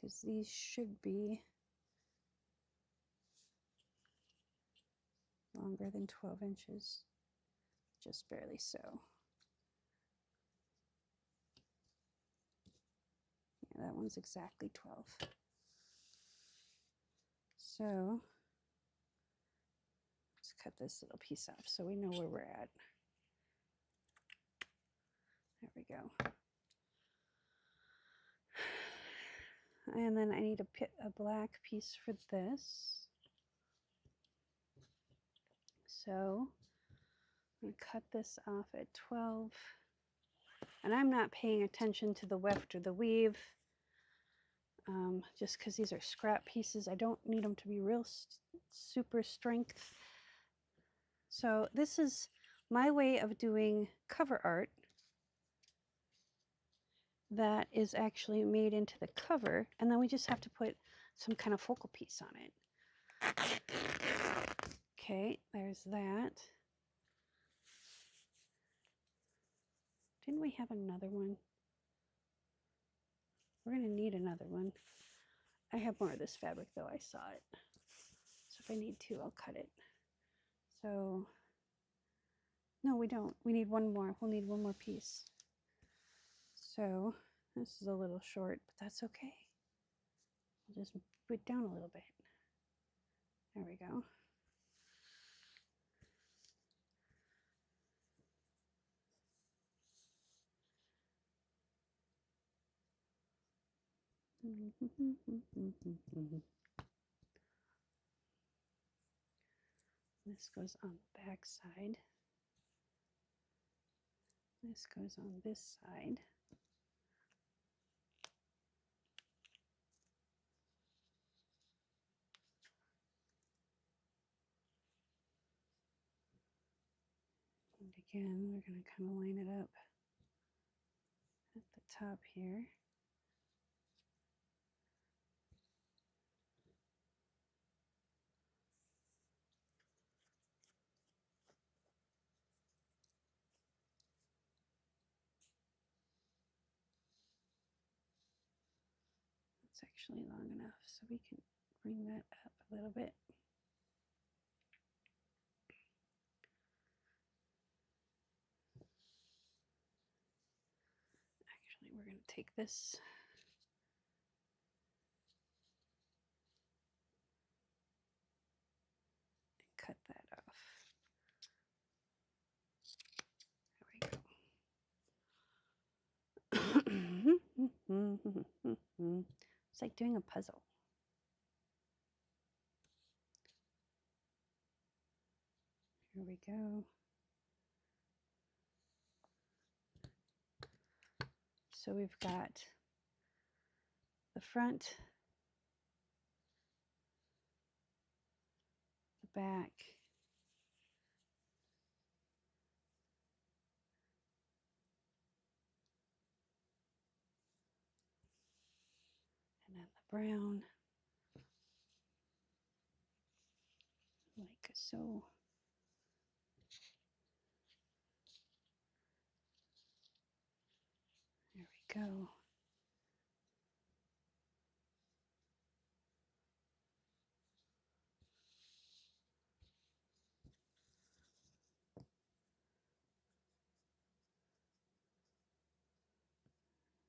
Speaker 1: Because these should be longer than 12 inches, just barely so. Yeah, that one's exactly 12. So let's cut this little piece off so we know where we're at. There we go. And then I need a black piece for this. So I'm going to cut this off at 12. And I'm not paying attention to the weft or the weave, just because these are scrap pieces. I don't need them to be real super strength. So this is my way of doing cover art that is actually made into the cover, and then we just have to put some kind of focal piece on it. Okay, there's that. Didn't we have another one? We're going to need another one. I have more of this fabric though, I saw it. So if I need to, I'll cut it. So, no, we don't. We need one more. We'll need one more piece. So this is a little short, but that's okay. We'll just put it down a little bit. There we go. This goes on the back side. This goes on this side. And again, we're going to kind of line it up at the top here. It's actually long enough, so we can bring that up a little bit. Actually, we're going to take this and cut that off. There we go. It's like doing a puzzle. Here we go. So we've got the front, the back, and then the brown, like so. There we go.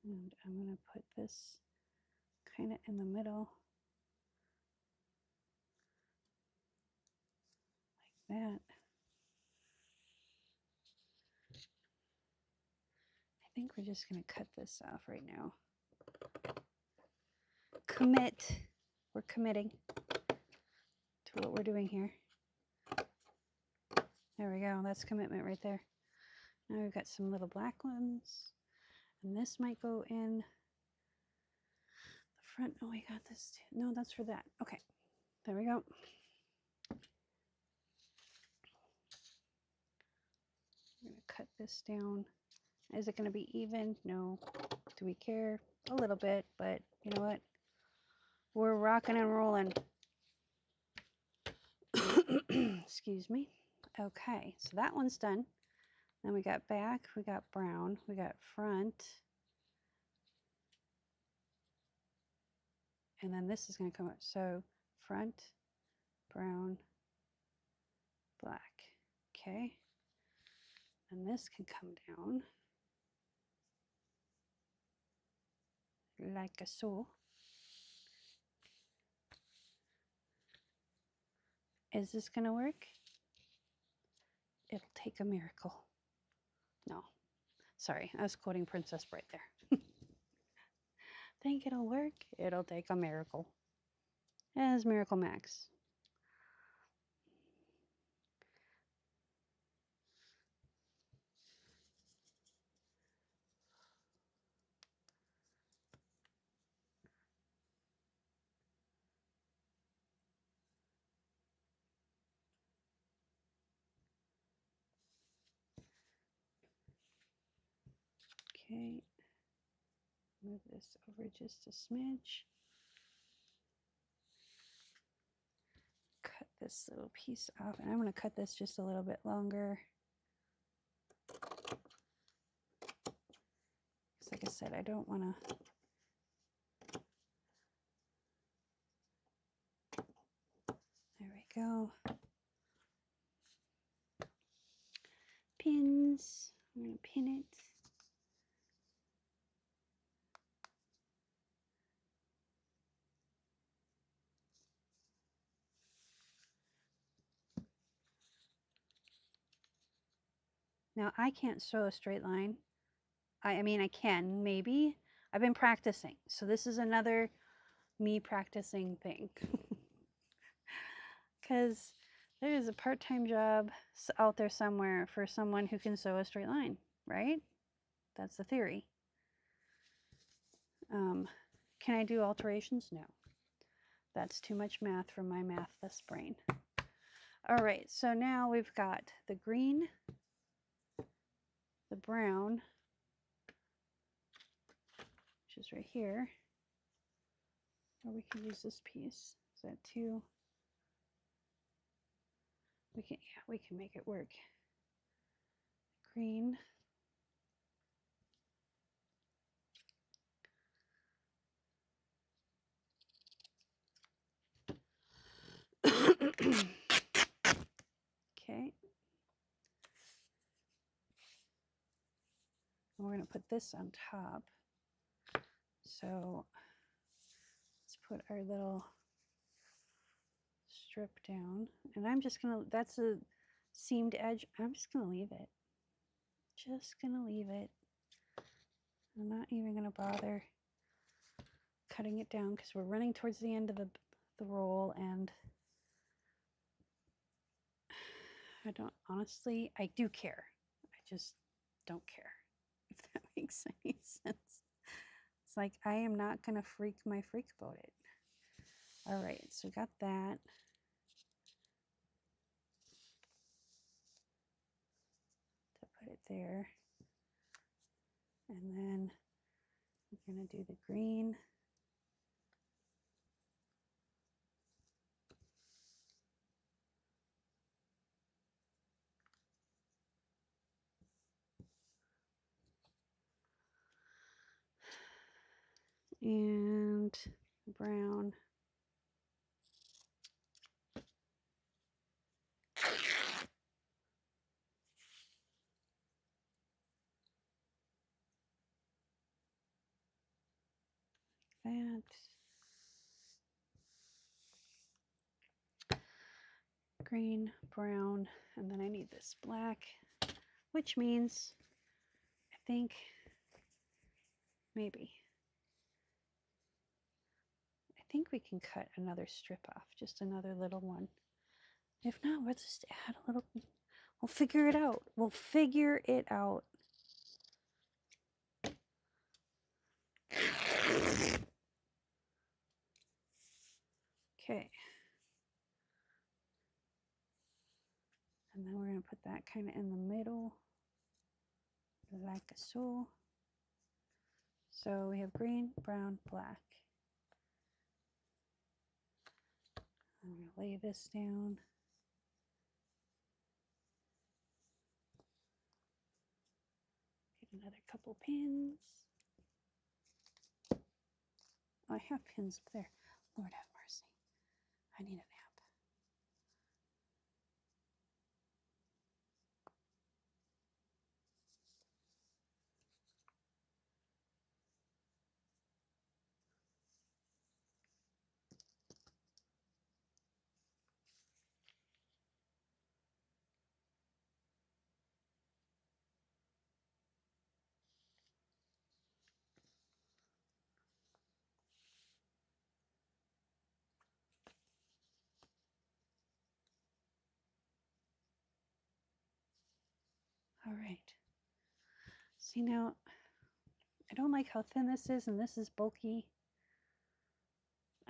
Speaker 1: And I'm going to put this kind of in the middle, like that. I think we're just going to cut this off right now. Commit. We're committing to what we're doing here. There we go. That's commitment right there. Now we've got some little black ones. And this might go in the front. Oh, we got this too. No, that's for that. Okay. There we go. I'm going to cut this down. Is it going to be even? No. Do we care? A little bit, but you know what? We're rocking and rolling. Excuse me. Okay, so that one's done. Then we got back, we got brown, we got front. And then this is going to come up. So front, brown, black. Okay. And this can come down like so. Is this going to work? It'll take a miracle. No, sorry, I was quoting Princess Bride there. Think it'll work? It'll take a miracle. As Miracle Max. Okay, move this over just a smidge. Cut this little piece off, and I'm going to cut this just a little bit longer. Because like I said, I don't want to. There we go. Pins. I'm going to pin it. Now I can't sew a straight line. I mean, I can maybe, I've been practicing. So this is another me practicing thing. Because there is a part-time job out there somewhere for someone who can sew a straight line, right? That's the theory. Can I do alterations? No. That's too much math for my mathless brain. All right, so now we've got the green, the brown, which is right here. Or we can use this piece. Is that two? We can make it work. Green. Okay. And we're going to put this on top. So let's put our little strip down. And I'm just going to, that's a seamed edge. I'm just going to leave it. Just going to leave it. I'm not even going to bother cutting it down because we're running towards the end of the roll, and I don't, honestly, I do care. I just don't care, if that makes any sense. It's like, I am not going to freak about it. All right, so we got that. To put it there. And then we're going to do the green. And brown. That. Green, brown, and then I need this black, which means I think maybe I think we can cut another strip off, just another little one. If not, let's just add a little. We'll figure it out. We'll figure it out. Okay. And then we're going to put that kind of in the middle, like so. So we have green, brown, black. I'm going to lay this down. Get another couple pins. Oh, I have pins up there. Lord have mercy. I need a nap. All right. See now, I don't like how thin this is, and this is bulky.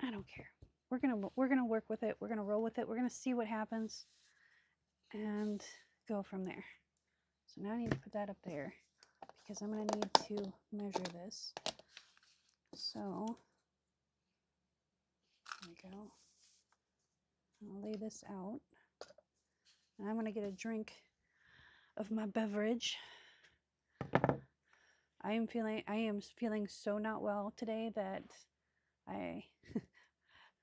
Speaker 1: I don't care. We're gonna work with it. We're gonna roll with it. We're gonna see what happens, and go from there. So now I need to put that up there because I'm gonna need to measure this. So there we go. I'll lay this out, and I'm gonna get a drink of my beverage. I am feeling so not well today that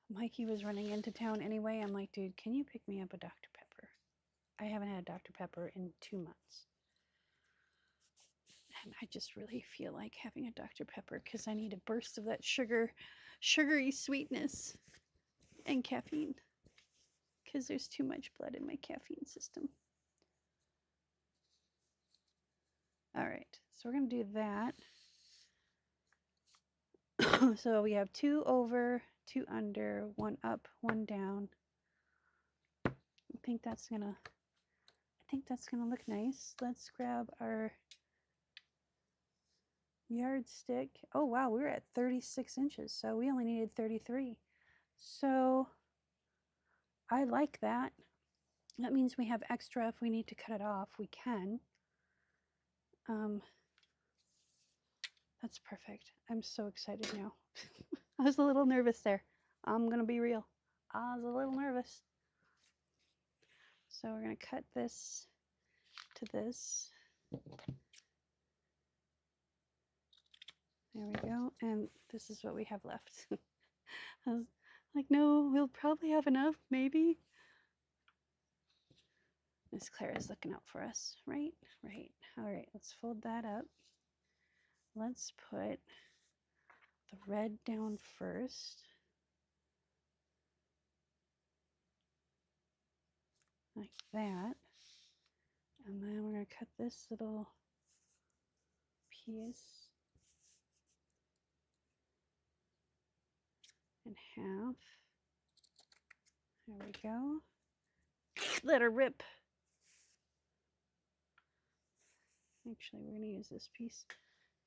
Speaker 1: Mikey was running into town anyway. I'm like, dude, can you pick me up a Dr. Pepper? I haven't had Dr. Pepper in 2 months. And I just really feel like having a Dr. Pepper because I need a burst of that sugary sweetness and caffeine because there's too much blood in my caffeine system. All right, so we're going to do that. So we have 2 over, 2 under, 1 up, 1 down. I think that's gonna look nice. Let's grab our yardstick. Oh wow, we're at 36 inches, so we only needed 33. So I like that. That means we have extra. If we need to cut it off, we can. That's perfect. I'm so excited now. I was a little nervous there. I'm gonna be real. I was a little nervous. So we're gonna cut this to this. There we go. And this is what we have left. I was like, no, we'll probably have enough, maybe. Miss Claire is looking out for us, right? Right. All right, let's fold that up. Let's put the red down first. Like that. And then we're going to cut this little piece in half. There we go. Let her rip. Actually, we're going to use this piece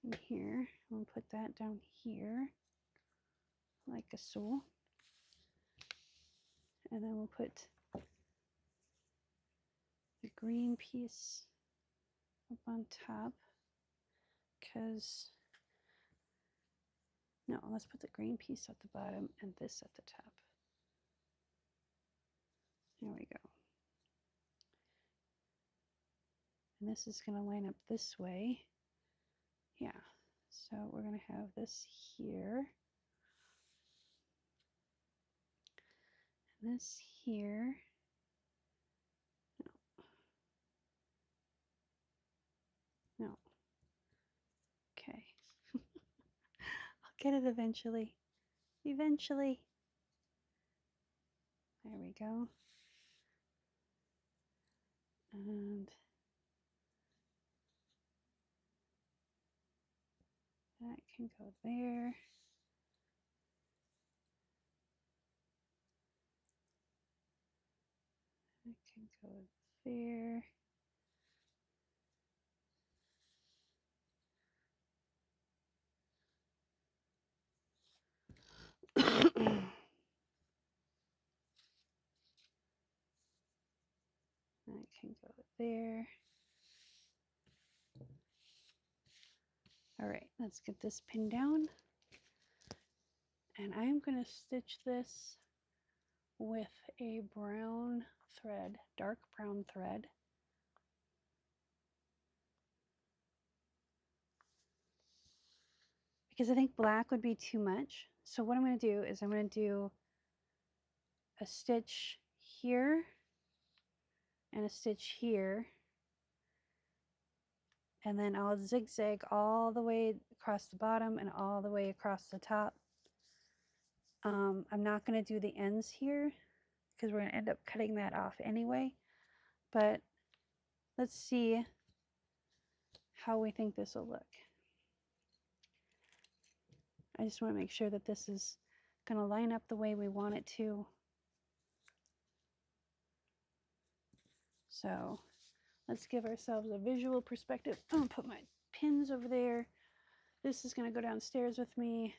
Speaker 1: in here. We'll put that down here like so. And then we'll put the green piece up on top, because no, let's put the green piece at the bottom and this at the top. There we go. And this is going to line up this way. Yeah, so we're going to have this here. And this here. No. No. Okay. I'll get it eventually. Eventually. There we go. And that can go there. That can go there. That can go there. All right, let's get this pinned down. And I'm going to stitch this with a brown thread, dark brown thread. Because I think black would be too much. So what I'm going to do is I'm going to do a stitch here and a stitch here. And then I'll zigzag all the way across the bottom and all the way across the top. I'm not going to do the ends here because we're going to end up cutting that off anyway. But let's see how we think this will look. I just want to make sure that this is going to line up the way we want it to. So let's give ourselves a visual perspective. I'm going to put my pins over there. This is going to go downstairs with me.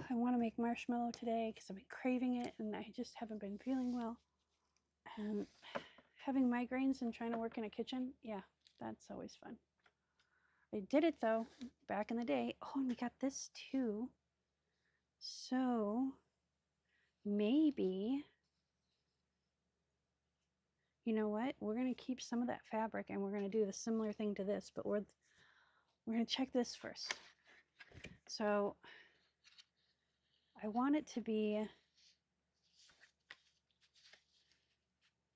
Speaker 1: I want to make marshmallow today because I've been craving it and I just haven't been feeling well. And having migraines and trying to work in a kitchen, yeah, that's always fun. I did it though, back in the day. Oh, and we got this too. So maybe, you know what? We're going to keep some of that fabric and we're going to do the similar thing to this, but we're going to check this first. So I want it to be,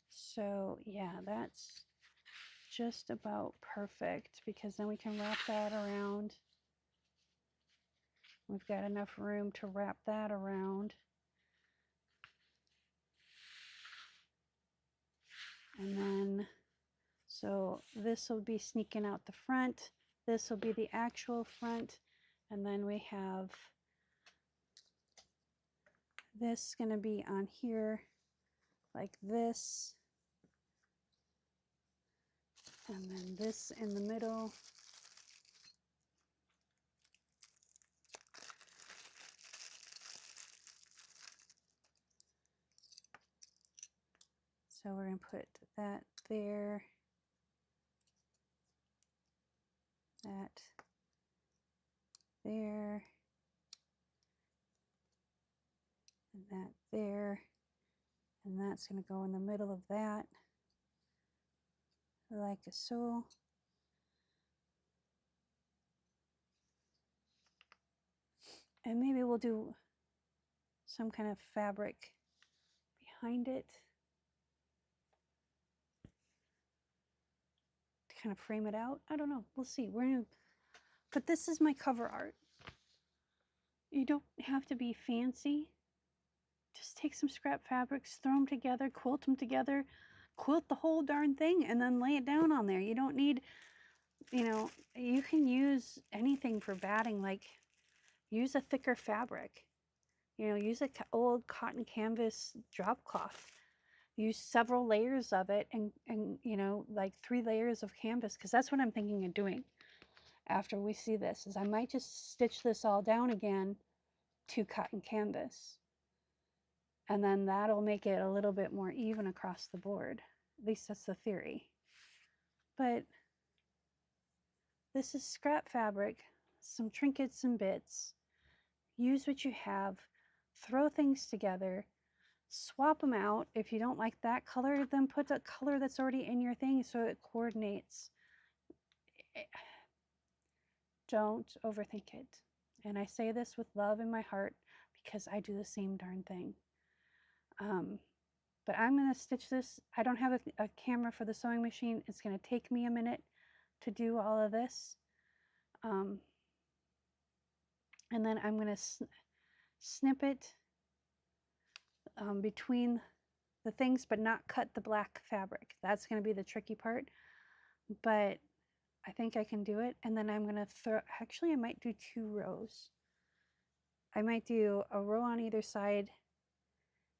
Speaker 1: so yeah, that's just about perfect because then we can wrap that around. We've got enough room to wrap that around. And then, so this will be sneaking out the front. This will be the actual front, and then we have this going to be on here like this, and then this in the middle. So we're going to put that there, that there, and that there, and that's going to go in the middle of that, like so. And maybe we'll do some kind of fabric behind it to kind of frame it out. I don't know. We'll see. But this is my cover art. You don't have to be fancy. Just take some scrap fabrics, throw them together, quilt them together, quilt the whole darn thing, and then lay it down on there. You don't need, you can use anything for batting, like use a thicker fabric. Use an old cotton canvas drop cloth. Use several layers of it and like 3 layers of canvas, because that's what I'm thinking of doing after we see this, is I might just stitch this all down again to cotton canvas. And then that'll make it a little bit more even across the board. At least that's the theory. But this is scrap fabric, some trinkets and bits. Use what you have, throw things together, swap them out. If you don't like that color, then put the color that's already in your thing so it coordinates. Don't overthink it. And I say this with love in my heart because I do the same darn thing. But I'm going to stitch this. I don't have a camera for the sewing machine. It's going to take me a minute to do all of this. And then I'm going to snip it between the things, but not cut the black fabric. That's going to be the tricky part. But I think I can do it. And then I'm going to actually I might do 2 rows. I might do a row on either side,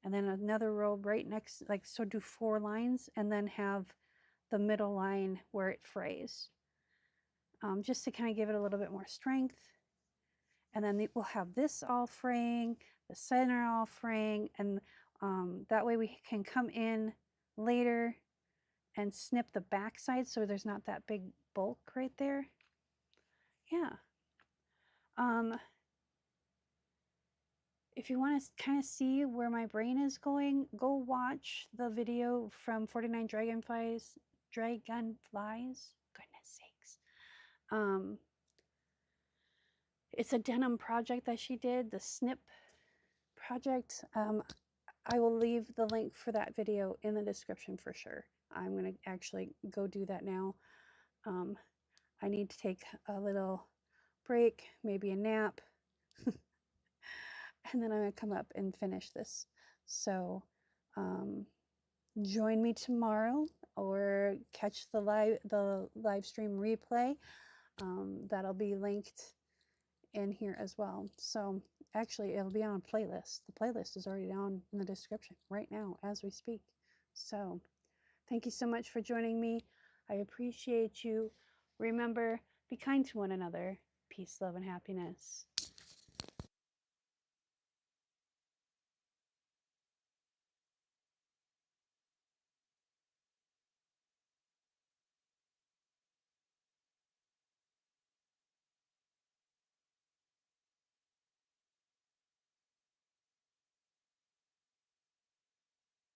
Speaker 1: and then another row right next, like so do 4 lines, and then have the middle line where it frays, just to kind of give it a little bit more strength. And then we'll have this all fraying, the center all fraying, and that way we can come in later and snip the back side so there's not that big bulk right there. Yeah. If you want to kind of see where my brain is going, go watch the video from 49 Dragonflies. Goodness sakes. It's a denim project that she did, the snip project. I will leave the link for that video in the description for sure. I'm going to actually go do that now. I need to take a little break, maybe a nap. And then I'm going to come up and finish this. So join me tomorrow or catch the live stream replay. That'll be linked in here as well. So actually it'll be on a playlist. The playlist is already down in the description right now as we speak. So thank you so much for joining me. I appreciate you. Remember, be kind to one another. Peace, love, and happiness.